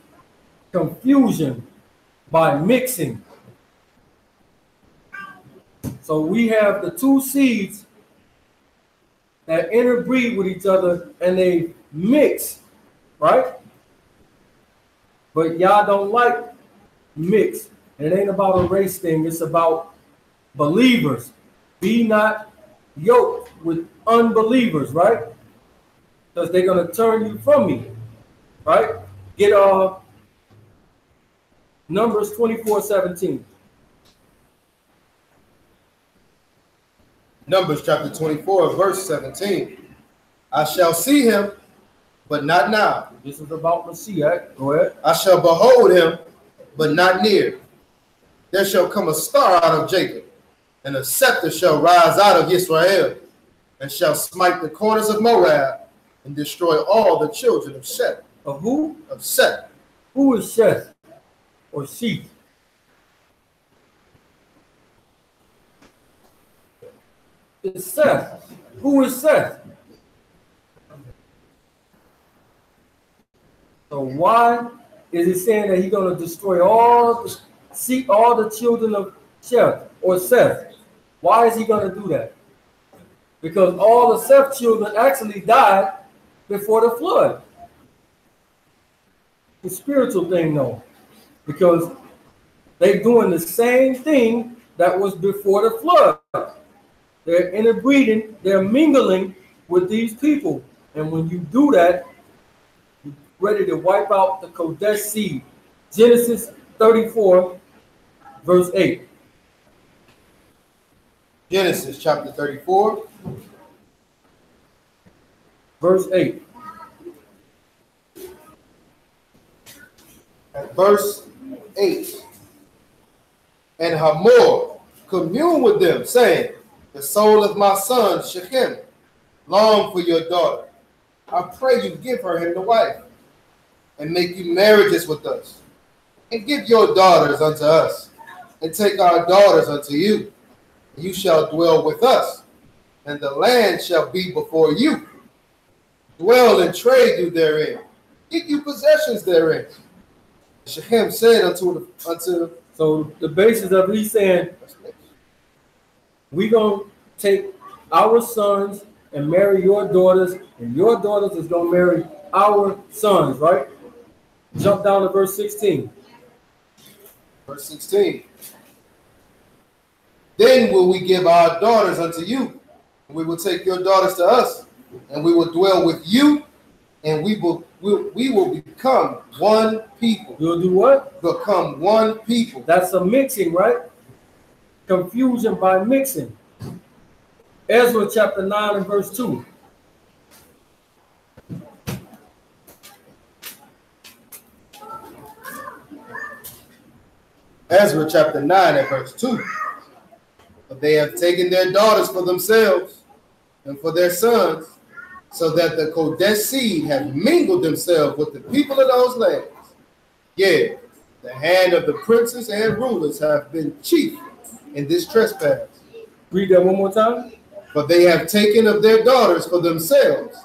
confusion by mixing. So we have the two seeds that interbreed with each other and they mix, right? But y'all don't like mix. It ain't about a race thing. It's about believers. Be not yoked with unbelievers, right? Because they're going to turn you from me, right? Get Numbers 24:17. Numbers chapter 24, verse 17. I shall see him, but not now. This is about Mashiach. Go ahead. I shall behold him, but not near. There shall come a star out of Jacob, and a scepter shall rise out of Israel, and shall smite the corners of Moab, and destroy all the children of Seth. Of who? Of Seth. Who is Seth or Sheep? It's Seth. Who is Seth? So why is he saying that he's going to destroy all the children of Seth or Seth? Why is he going to do that? Because all the Seth children actually died before the flood. The spiritual thing, though, because they're doing the same thing that was before the flood. They're interbreeding, they're mingling with these people. And when you do that, you're ready to wipe out the Kodesh seed. Genesis 34, verse 8. Genesis chapter 34, verse 8. At verse 8. And Hamor communed with them, saying, the soul of my son Shechem long for your daughter. I pray you give her him to wife, and make you marriages with us, and give your daughters unto us, and take our daughters unto you. And you shall dwell with us, and the land shall be before you. Dwell and trade you therein, get you possessions therein. Shechem said unto so the basis of he's saying, we gonna take our sons and marry your daughters, and your daughters is gonna marry our sons, right? Jump down to verse 16. Verse 16. Then will we give our daughters unto you, and we will take your daughters to us, and we will dwell with you, and we will become one people. You'll do what? Become one people. That's a mixing, right? Confusion by mixing. Ezra chapter 9 and verse 2. Ezra chapter 9 and verse 2. But they have taken their daughters for themselves and for their sons, so that the Kodesh seed have mingled themselves with the people of those lands. Yea, the hand of the princes and rulers have been chief in this trespass. Read that one more time. But they have taken of their daughters for themselves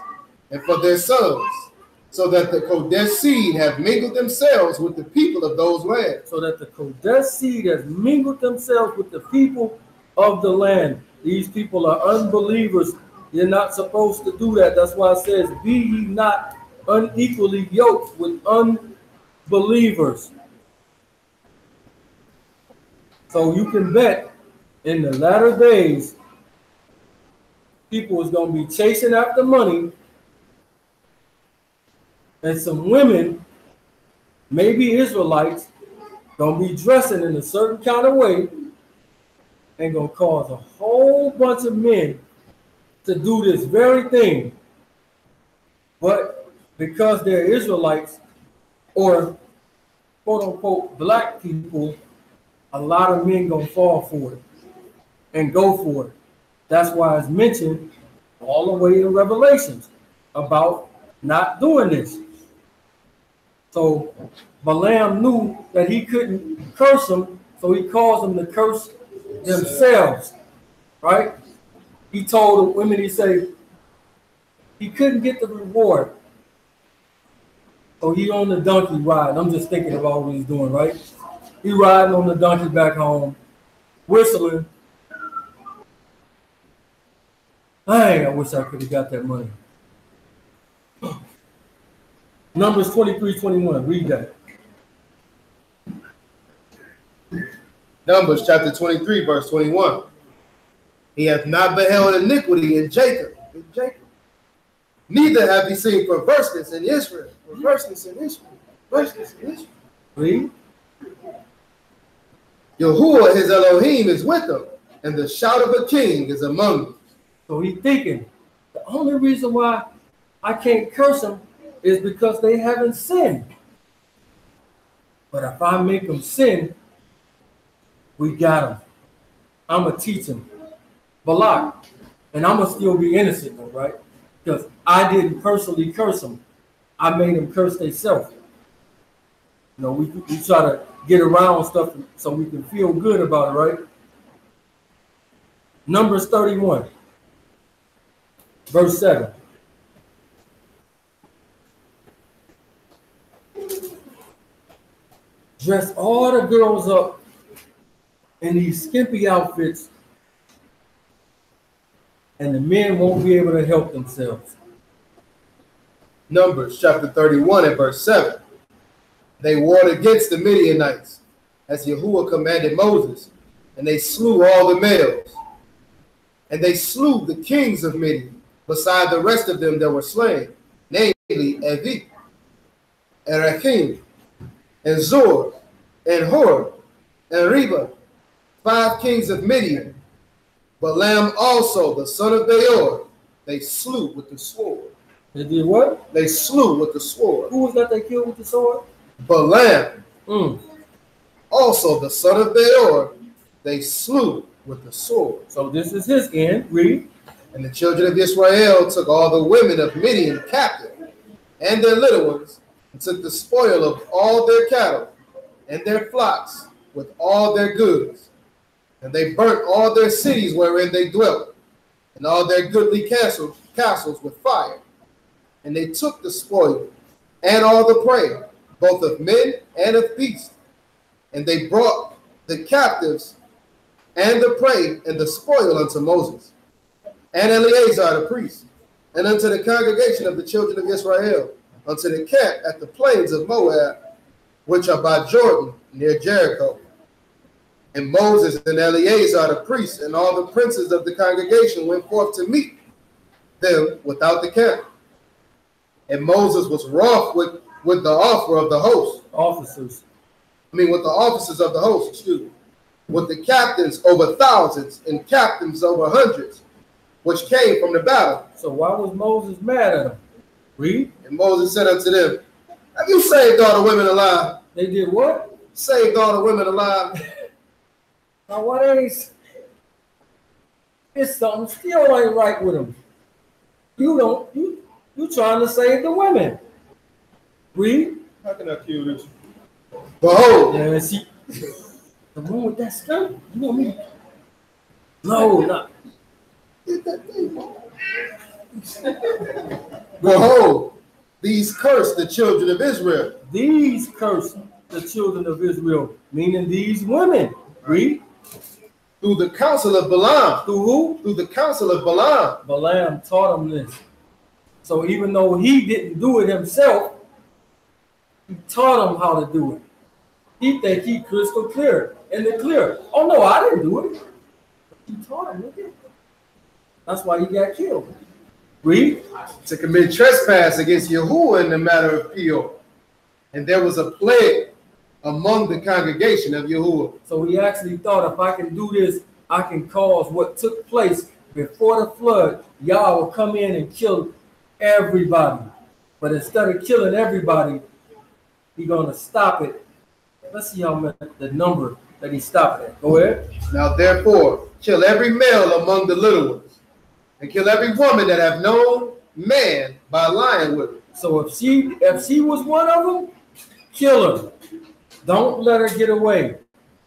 and for their sons, so that the Kodesh seed have mingled themselves with the people of those lands. So that the Kodesh seed has mingled themselves with the people of the land. These people are unbelievers. You're not supposed to do that. That's why it says, be ye not unequally yoked with unbelievers. So you can bet in the latter days, people is going to be chasing after money, and some women, maybe Israelites, going to be dressing in a certain kind of way and going to cause a whole bunch of men to do this very thing. But because they're Israelites or quote unquote black people, a lot of men gonna fall for it and go for it. That's why it's mentioned all the way in Revelations about not doing this. So Balaam knew that he couldn't curse them, so he caused them to curse themselves, right? He told the women, he said, he couldn't get the reward. So he on the donkey ride. I'm just thinking about what he's doing, right? He riding on the donkey back home, whistling. I wish I could have got that money. Numbers 23:21. Read that. Numbers chapter 23, verse 21. He hath not beheld iniquity in Jacob. Neither have he seen perverseness in Israel. Perverseness in Israel. Perverseness in Israel. Read. Yahuwah his Elohim is with them, and the shout of a king is among them. So he's thinking, the only reason why I can't curse them is because they haven't sinned. But if I make them sin, we got them. I'm going to teach them. Balak. And I'm going to still be innocent, though, right? Because I didn't personally curse them. I made them curse themselves. You know, we try to get around stuff so we can feel good about it, right? Numbers 31, verse 7. Dress all the girls up in these skimpy outfits, and the men won't be able to help themselves. Numbers chapter 31 and verse 7. They warred against the Midianites, as Yahuwah commanded Moses, and they slew all the males. And they slew the kings of Midian, beside the rest of them that were slain, namely Evi, and Rechim, and Zor, and Hor, and Reba, 5 kings of Midian. Balaam also, the son of Beor, they slew with the sword. They did what? They slew with the sword. Who was that they killed with the sword? Balaam, also the son of Beor, they slew with the sword. So this is his end. Read. And the children of Israel took all the women of Midian captive, and their little ones, and took the spoil of all their cattle, and their flocks, with all their goods. And they burnt all their cities wherein they dwelt, and all their goodly castles with fire. And they took the spoil, and all the prey, both of men and of beasts. And they brought the captives and the prey and the spoil unto Moses, and Eleazar the priest, and unto the congregation of the children of Israel, unto the camp at the plains of Moab, which are by Jordan, near Jericho. And Moses and Eleazar the priest and all the princes of the congregation went forth to meet them without the camp. And Moses was wroth with the offer of the host. With the officers of the host, excuse me. With the captains over thousands and captains over hundreds, which came from the battle. So why was Moses mad at them? Read. And Moses said unto them, have you saved all the women alive? They did what? Saved all the women alive. Now what ain't? It's something still ain't right with them. You trying to save the women. Read. How can I kill this? Behold. Yeah, see. The one with that skirt? You want me? No, not. Behold, these curse the children of Israel. These curse the children of Israel, meaning these women. Read. Through the counsel of Balaam. Through who? Through the counsel of Balaam. Balaam taught him this. So even though he didn't do it himself, he taught him how to do it. He think he crystal clear in the clear. Oh no, I didn't do it. He taught him. Look at it. That's why he got killed. Read. To commit trespass against Yahuwah in the matter of Peor. And there was a plague among the congregation of Yahuwah. So he actually thought, if I can do this, I can cause what took place before the flood. Y'all will come in and kill everybody. But instead of killing everybody, he's going to stop it. Let's see how much the number that he stopped at. Go ahead. Now therefore, kill every male among the little ones, and kill every woman that have known man by lying with her. So if she was one of them, kill her. Don't let her get away.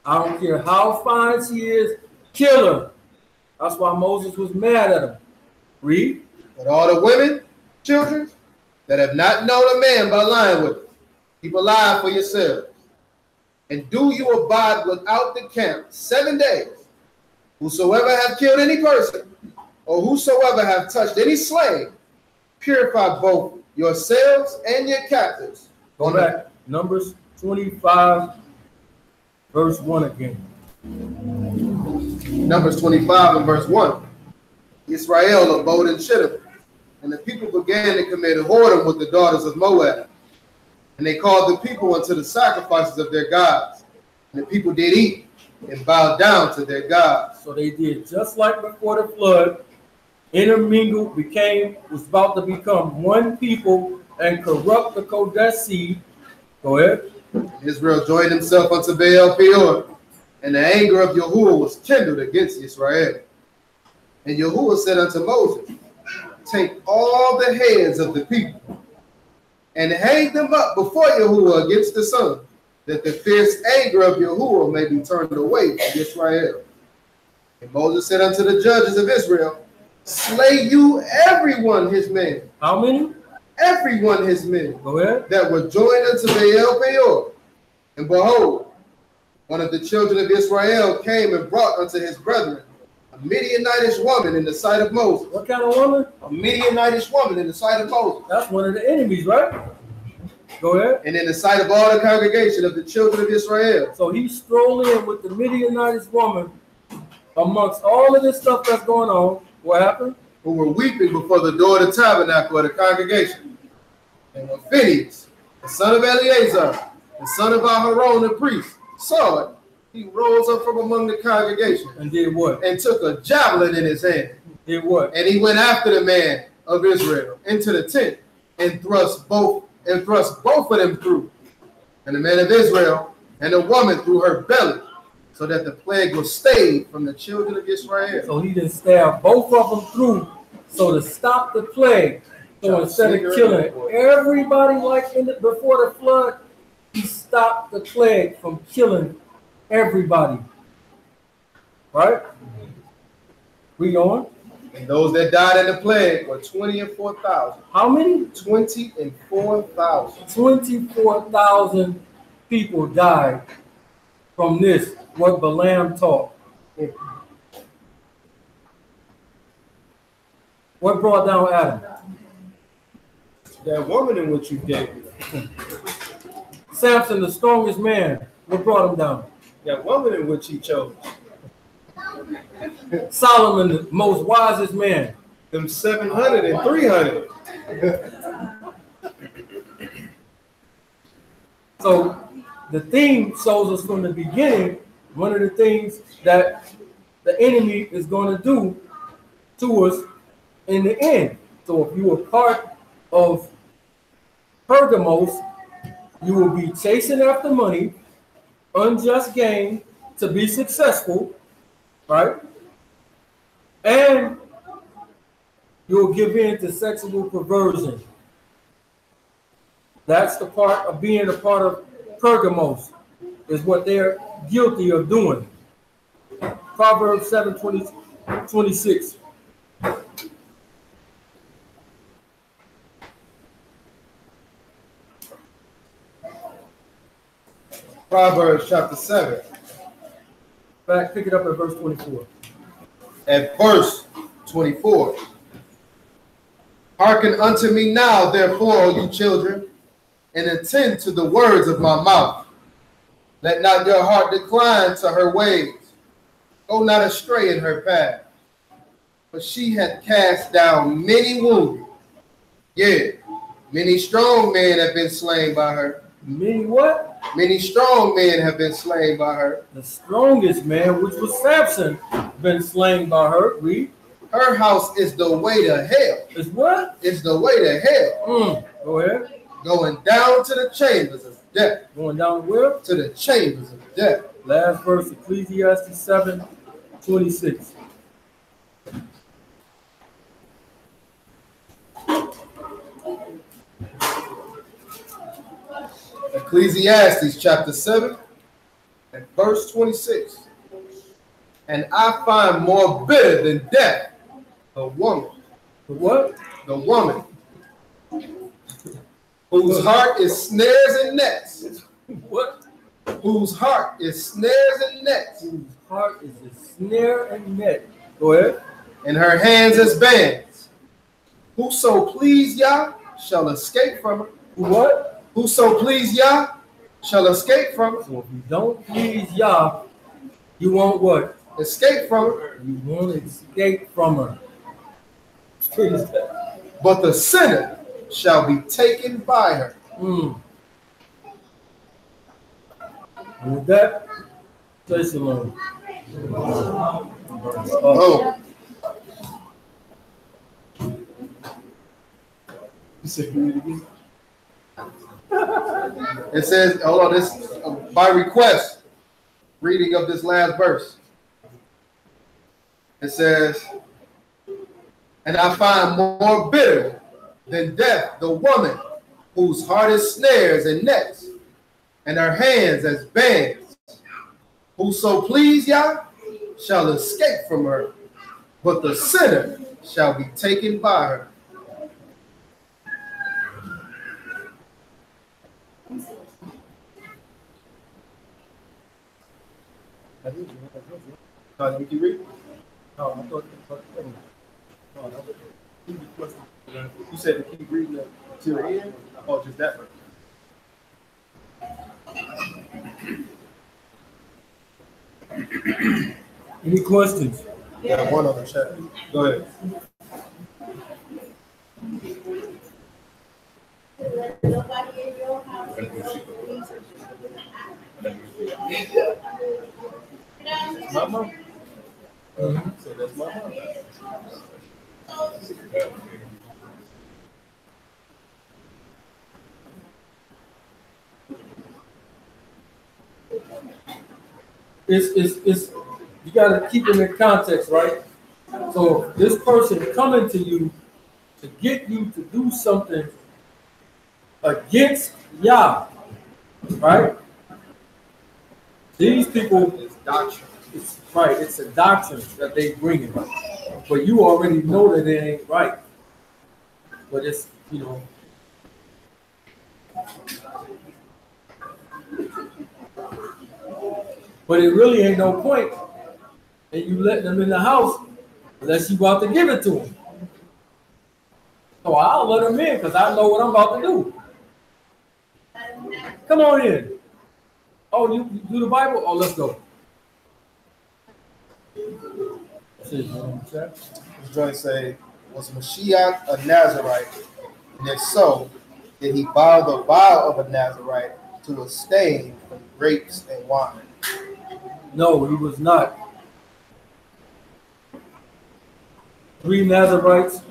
I don't care how fine she is, kill her. That's why Moses was mad at him. Read. But all the women, children, that have not known a man by lying with her, keep alive for yourselves. And do you abide without the camp 7 days. Whosoever have killed any person, or whosoever have touched any slave, purify both yourselves and your captives. Go back. Numbers 25, verse 1 again. Numbers 25 and verse 1. Israel abode in Shittim, and the people began to commit whoredom with the daughters of Moab. And they called the people unto the sacrifices of their gods. And the people did eat and bowed down to their gods. So they did just like before the flood, intermingled, was about to become one people and corrupt the Kodesh seed. Go ahead. Israel joined himself unto Baal Peor, and the anger of Yahuwah was kindled against Israel. And Yahuwah said unto Moses, take all the heads of the people and hang them up before Yahuwah against the sun, that the fierce anger of Yahuwah may be turned away from Israel. And Moses said unto the judges of Israel, slay you everyone his men. How many? Everyone his men. Go ahead. That were joined unto Baal Peor. And behold, one of the children of Israel came and brought unto his brethren a Midianitish woman in the sight of Moses. What kind of woman? A Midianitish woman in the sight of Moses. That's one of the enemies, right? Go ahead. And in the sight of all the congregation of the children of Israel. So he strolled in with the Midianitish woman amongst all of this stuff that's going on. What happened? Who were weeping before the door of the tabernacle of the congregation. And when Phinehas, the son of Eleazar, the son of Aharon the priest, saw it, he rose up from among the congregation. And did what? And took a javelin in his hand. Did what? And he went after the man of Israel into the tent and thrust both of them through. And the man of Israel and the woman through her belly, so that the plague was stayed from the children of Israel. So he didn't stab both of them through, so to stop the plague. So instead of killing everybody like before the flood, he stopped the plague from killing everybody. Right? We going? And those that died in the plague were 24,000. How many? 24,000. 24,000 people died from this, what Balaam taught. What brought down Adam? That woman in which you gave me. Samson, the strongest man. What brought him down? That woman in which he chose. Solomon, the most wisest man. Them 700 and 300. So the theme shows us from the beginning one of the things that the enemy is going to do to us in the end. So if you are part of Pergamos, you will be chasing after money, unjust gain to be successful, right? And you'll give in to sexual perversion. That's the part of being a part of Pergamos, is what they're guilty of doing. Proverbs 7:26. Proverbs chapter 7. Back, pick it up at verse 24. At verse 24. Hearken unto me now, therefore, O you children, and attend to the words of my mouth. Let not your heart decline to her ways. Go not astray in her path. For she hath cast down many wounded. Yea, many strong men have been slain by her. Many what? Many strong men have been slain by her. The strongest man, which was Samson, been slain by her. Read. Her house is the way to hell. Is what? It's the way to hell. Go ahead. Going down to the chambers of death. Going down where? To the chambers of death. Last verse, Ecclesiastes 7:26. Ecclesiastes chapter 7 and verse 26. And I find more bitter than death the woman. The what? The woman whose heart is snares and nets. What? Whose heart is snares and nets. Whose heart is a snare and net. Go ahead. And her hands as bands. Whoso please Yah shall escape from her. What? Whoso please Yah shall escape from her. So if you don't please Yah, you won't what? Escape from her. You won't escape from her. But the sinner shall be taken by her. And with that, say shalom. Oh. It says, hold on, this by request, reading of this last verse. It says, and I find more bitter than death the woman whose heart is snares and nets, and her hands as bands. Whoso please Yah shall escape from her, but the sinner shall be taken by her. We can read. No, I thought You said to keep reading it to the end, or just that verse? any questions? Yeah, one on the chat. Go ahead. My mom. So that's my mom. It's you got to keep it in context, right? So this person coming to you to get you to do something against Yah, right? These people, It's doctrine. it's right. It's a doctrine that they bring in, but you already know that it ain't right. But it's But it really ain't no point and you let them in the house unless you about to give it to them. So I'll let them in because I know what I'm about to do. Come on in. Oh, you do the Bible? Oh, let's go. This joint say, was Mashiach a Nazarite? And if so, did he bow the vow of a Nazarite to abstain from grapes and wine? No, he was not. 3 Nazarites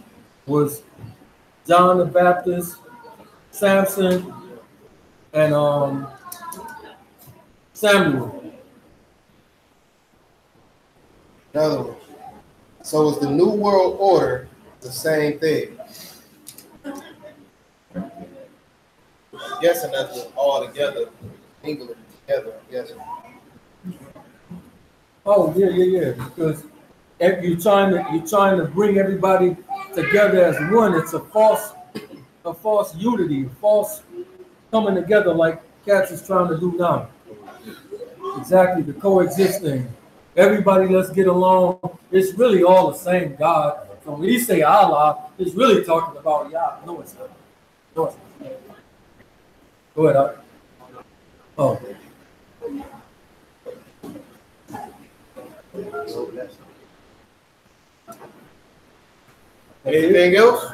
was John the Baptist, Samson, and Samuel. In other words, so is the New World Order the same thing? I'm guessing that's all together, mingling together, I'm guessing. Oh yeah. Because if you're trying to bring everybody together as one, it's a false unity, a false coming together like Cats is trying to do now. Exactly, the coexisting. Everybody, let's get along. It's really all the same God. So when you say Allah, it's really talking about Yah. No, it's not. No, it's not. Go ahead, Art. Oh. Anything else?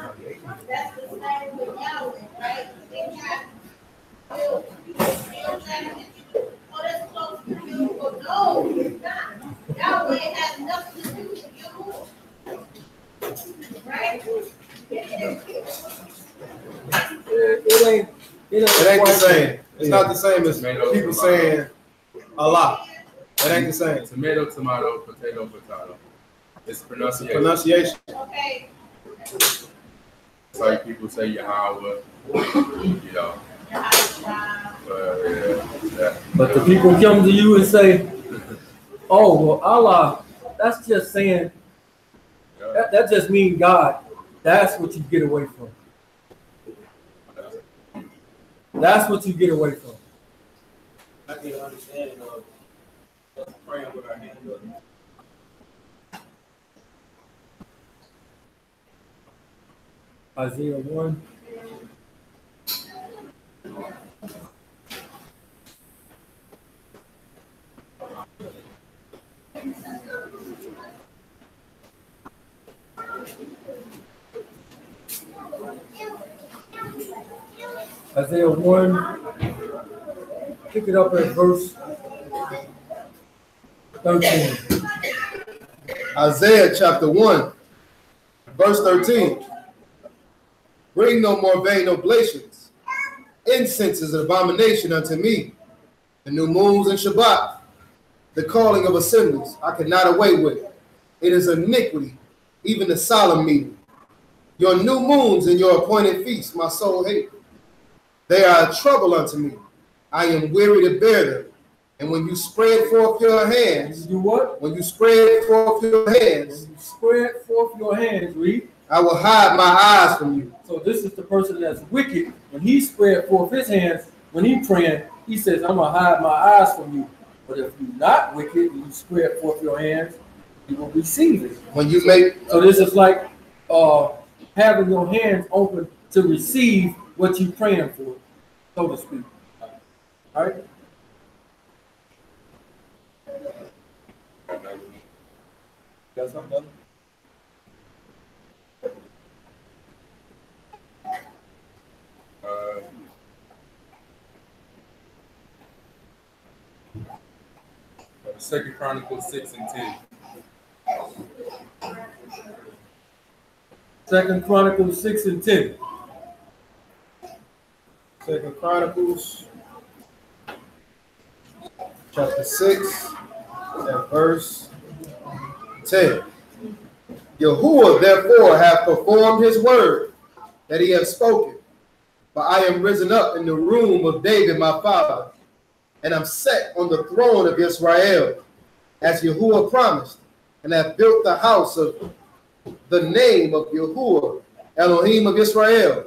That's the same with Yahweh, right? They have oh, that's close to you. Oh, no, it's not. Yahweh has nothing to do with you. Right? It ain't the same. It's not the same as people saying Allah. It ain't the same. Tomato, tomato, potato, potato. It's pronunciation. Pronunciation. Okay. It's like people say Yahweh, you know. But the people come to you and say, oh, well, Allah, that's just saying, that just means God. That's what you get away from. That's what you get away from. I can understand us praying with our hands up. Isaiah 1. Isaiah 1, pick it up at verse 13. Isaiah chapter 1, verse 13. Bring no more vain oblations. Incense is an abomination unto me. The new moons and Shabbat, the calling of assemblies, I cannot away with. It is iniquity, even the solemn meeting. Your new moons and your appointed feasts, my soul hate. They are a trouble unto me. I am weary to bear them. And when you spread forth your hands, You do what? when you spread forth your hands, You spread forth your hands, read. I will hide my eyes from you. So this is the person that's wicked. When he spread forth his hands, when he praying, he says, I'm going to hide my eyes from you. But if you're not wicked and you spread forth your hands, you will receive it. When you make So this is like having your hands open to receive what you're praying for, so to speak. All right? Got something else? Second Chronicles 6 and 10. Second Chronicles 6 and 10. Second Chronicles chapter 6 and verse 10. Yahuwah therefore hath performed his word that he hath spoken. For I am risen up in the room of David my father, and I'm set on the throne of Israel, as Yahuwah promised, and have built the house of the name of Yahuwah, Elohim of Israel.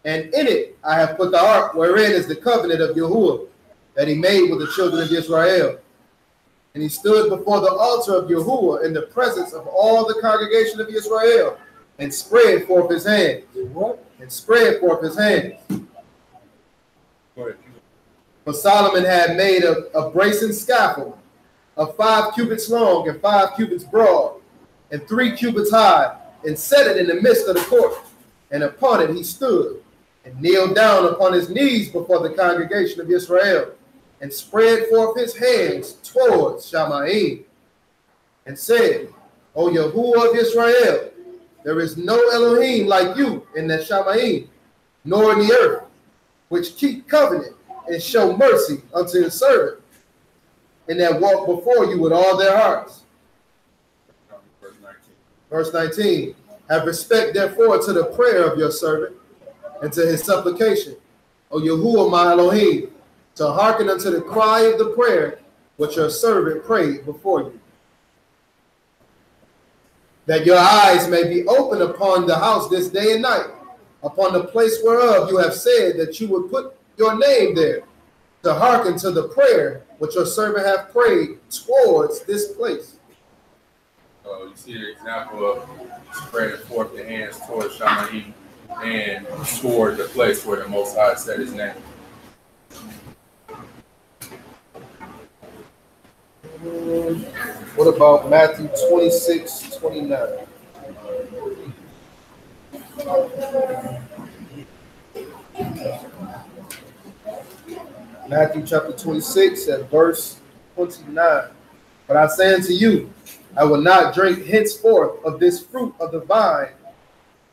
And in it I have put the ark, wherein is the covenant of Yahuwah, that he made with the children of Israel. And he stood before the altar of Yahuwah in the presence of all the congregation of Israel, and spread forth his hands. What? And spread forth his hands. Go ahead. For Solomon had made a brazen scaffold of 5 cubits long and 5 cubits broad, and 3 cubits high, and set it in the midst of the court. And upon it he stood, and kneeled down upon his knees before the congregation of Israel, and spread forth his hands towards Shamaim, and said, O Yahuwah of Israel, there is no Elohim like you in the Shamaim, nor in the earth, which keep covenant and show mercy unto his servant, and that walk before you with all their hearts. Verse 19. Have respect therefore to the prayer of your servant, and to his supplication, O Yahuwah my Elohim, to hearken unto the cry of the prayer which your servant prayed before you. That your eyes may be open upon the house this day and night, upon the place whereof you have said that you would put your name there, to hearken to the prayer which your servant hath prayed towards this place. You see the example of spreading forth the hands towards Shamaim and toward the place where the Most High said his name. What about Matthew 26:29? Matthew chapter 26 at verse 29. But I say unto you, I will not drink henceforth of this fruit of the vine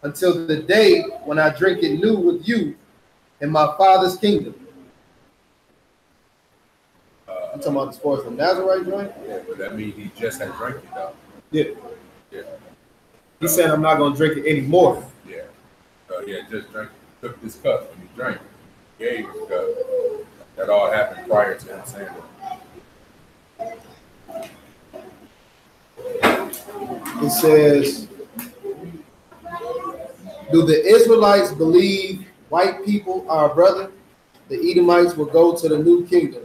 until the day when I drink it new with you in my Father's kingdom. I'm talking about as far as the Nazarite joint? Yeah, but that means he just had drank it, though. Yeah. Yeah. He said, I'm not going to drink it anymore. Yeah. Yeah, just drank, took this cup and he drank it. Gave the cup. That all happened prior to him saying it. It says, do the Israelites believe white people are a brother? The Edomites will go to the new kingdom.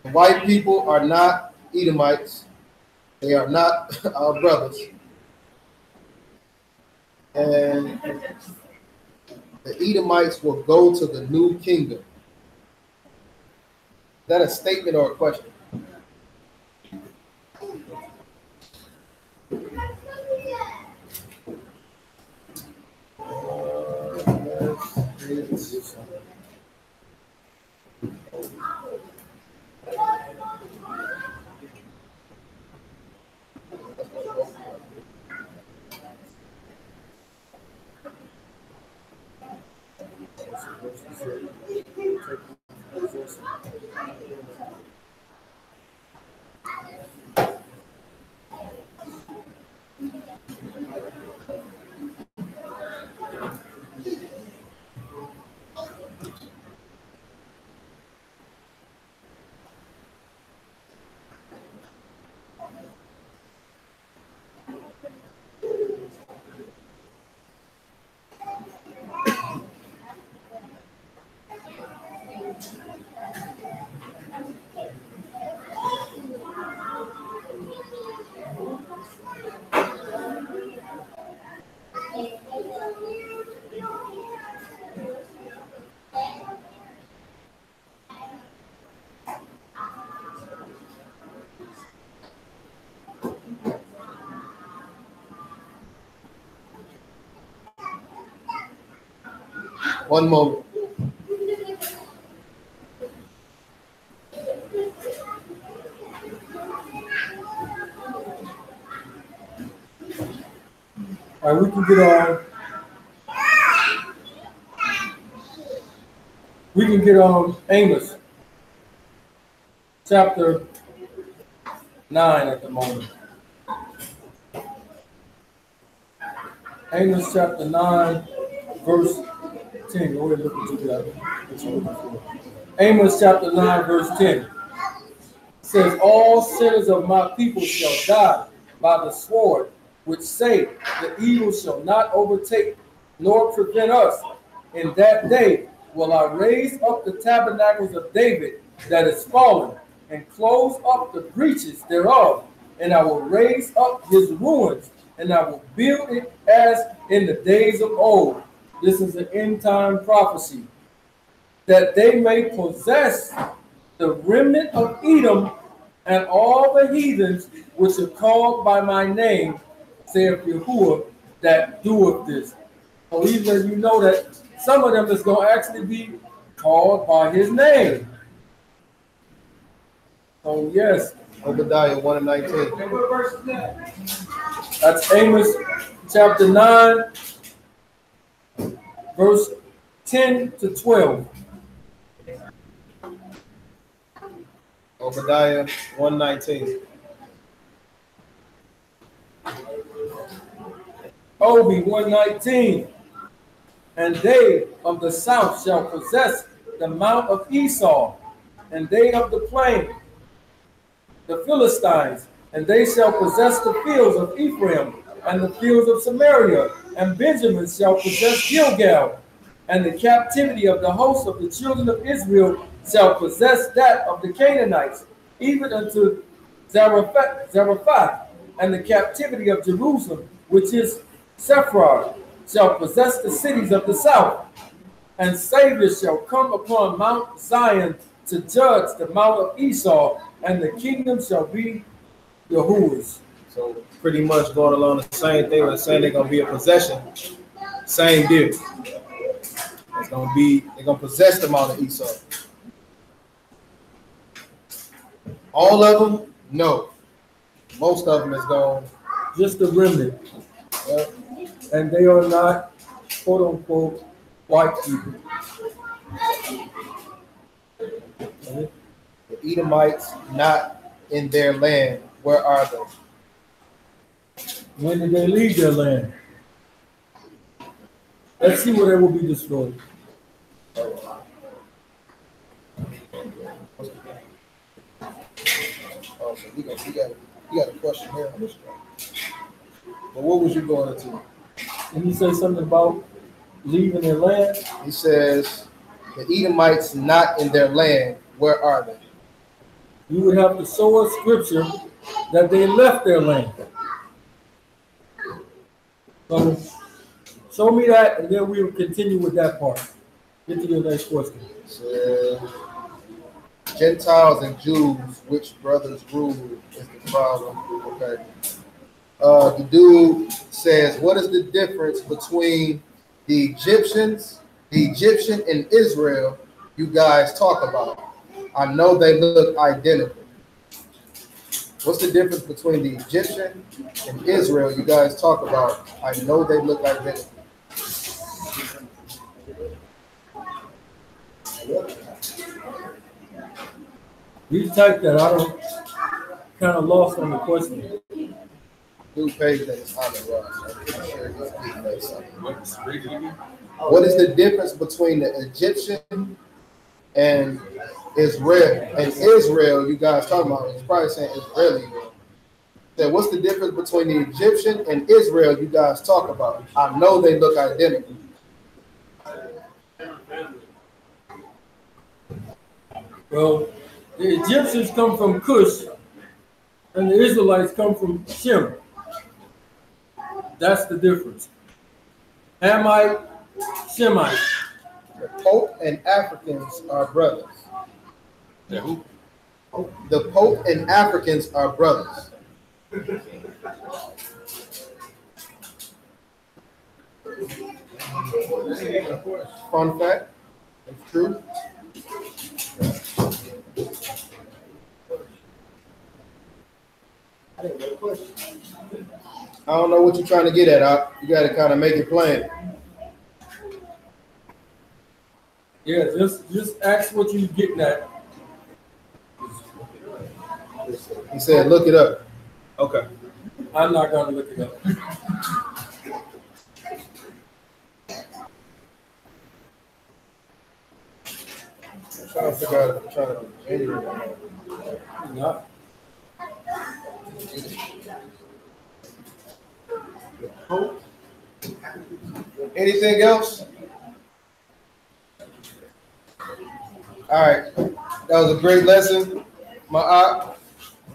The white people are not Edomites. They are not our brothers. And the Edomites will go to the new kingdom. Is that a statement or a question? One moment. All right, we can get on. We can get on Amos, chapter 9 at the moment. Amos chapter 9, verse 10. Go ahead and look into that. Amos chapter 9, verse 10. It says, all sinners of my people shall die by the sword, which say, the evil shall not overtake nor prevent us. In that day will I raise up the tabernacles of David that is fallen, and close up the breaches thereof, and I will raise up his ruins, and I will build it as in the days of old. This is an end time prophecy, that they may possess the remnant of Edom and all the heathens which are called by my name, saith Yahuwah, that doeth this. So even you know that some of them is going to actually be called by his name. So yes. Obadiah 1 and 19. That's Amos chapter 9, verse 10 to 12. Obadiah 1:19. Obi 119. And they of the south shall possess the mount of Esau, and they of the plain, the Philistines, and they shall possess the fields of Ephraim, and the fields of Samaria, and Benjamin shall possess Gilgal, and the captivity of the host of the children of Israel shall possess that of the Canaanites, even unto Zarephath, and the captivity of Jerusalem, which is Sephar, shall possess the cities of the south. And Savior shall come upon Mount Zion to judge the mount of Esau, and the kingdom shall be Yahuwah's. So pretty much going along the same thing with saying they're gonna be a possession. Same deal. It's gonna be, they're gonna possess the mount of Esau. All of them? No. Most of them is gone. Just the remnant. And they are not, quote unquote, white people. The Edomites not in their land. Where are they? When did they leave their land? Let's see where they will be destroyed. Oh, so you got a question here on this one. But what was you going into? Did he say something about leaving their land? He says, the Edomites not in their land, where are they? You would have to show us scripture that they left their land. So show me that, and then we will continue with that part. Get to your next question. Gentiles and Jews, which brothers rule is the problem. Okay. The dude says, what is the difference between the Egyptian and Israel you guys talk about? I know they look identical. What's the difference between the Egyptian and Israel you guys talk about? I know they look identical. You type that. I don't kind of lost on the question. Dude page that is on the What is the difference between the Egyptian and Israel you guys talking about? It's probably saying Israeli. Then what's the difference between the Egyptian and Israel you guys talk about? I know they look identical. Well, the Egyptians come from Cush, and the Israelites come from Shem. That's the difference. Hamite, Shemite. The Pope and Africans are brothers. Yeah, who? The Pope and Africans are brothers. Fun fact, it's true. I don't know what you're trying to get at. You got to kind of make it plain. Yeah, just ask what you're getting at. He said, look it up. Okay. I'm not going to look it up. I'm trying to figure out if I'm trying to do Not. Anything else? All right. That was a great lesson, my aunt.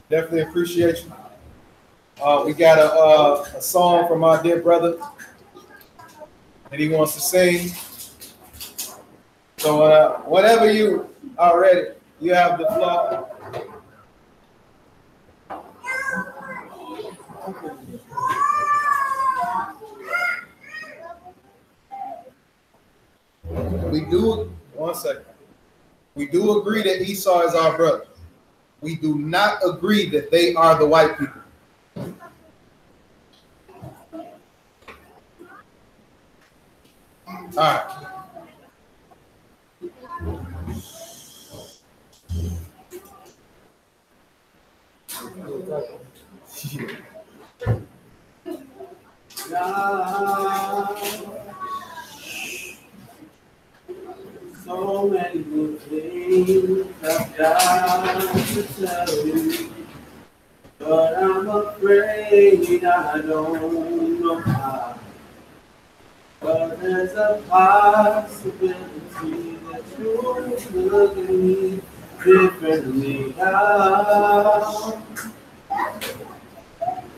Definitely appreciate you. We got a song from our dear brother that he wants to sing. So whenever you are ready, you have the floor. One second. We do agree that Esau is our brother. We do not agree that they are the white people. All right. So many good things I've got to tell you, but I'm afraid I don't know how. But there's a possibility that you look at me differently now.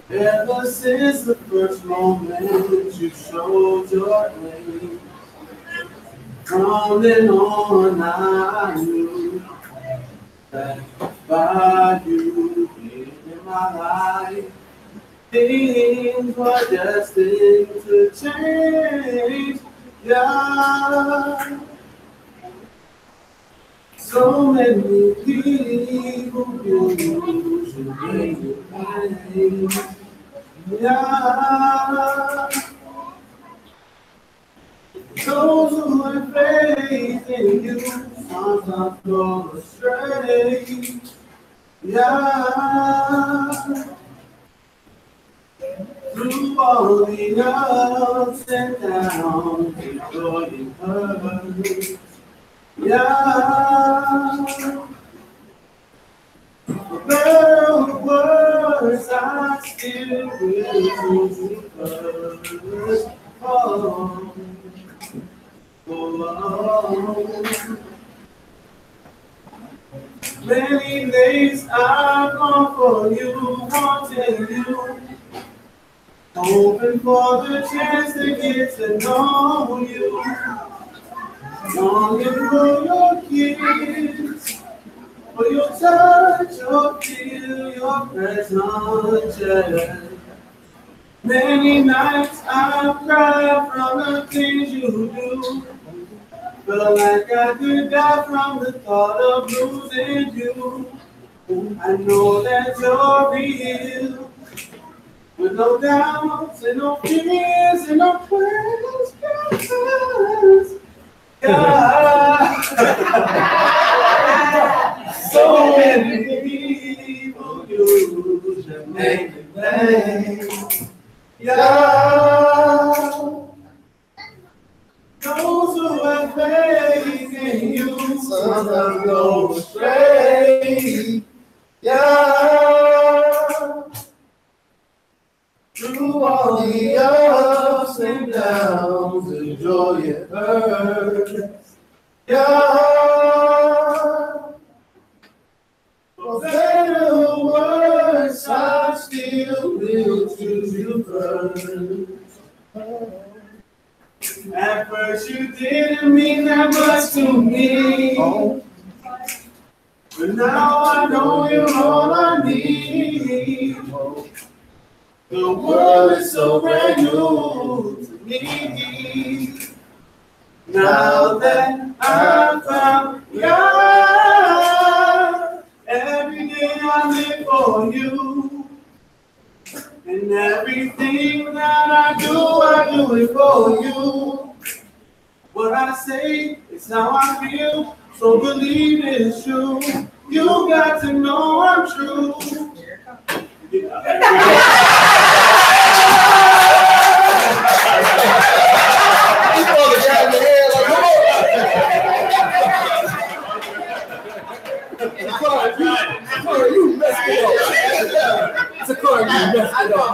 Ever since the first moment you showed your way, from then on I knew that by you being in my life, things were destined to change. Yeah. So many people use you in your pain. Yeah. Those who have faith in you sometimes go astray. Yeah. Through all the ups and downs, the joy and hurt. Yeah. For better or worse, I still will choose you first. Oh. Many days I've gone for you, wanting you, hoping for the chance to get to know you, longing for your kiss, for your touch, your feel, your presence. Yeah. Many nights I've cried from the things you do. Felt like I could die from the thought of losing you. I know that you're real, with no doubts and no fears and no plans. God. So many people use your name in vain. Yeah. Those who have faith in you sometimes go astray. Yeah. Through all the ups and downs, the joy and hurt. Yeah. For better or worse, I still will choose you first. At first you didn't mean that much to me, but now I know you're all I need. The world is so brand new to me. Now that I've found God, every day I live for you. And everything that I do it for you. What I say is how I feel, so believe it's true. You got to know I'm true. You messed it up. It's a car, you messed it up.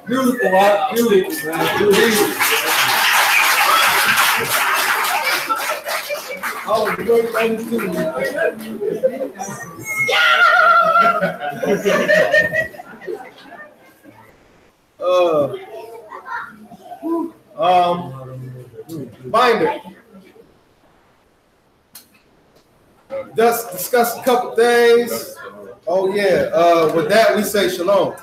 Beautiful, huh? Beautiful, man. Beautiful. was great on the too. Binder. Just discuss a couple things. Oh yeah. With that, we say shalom.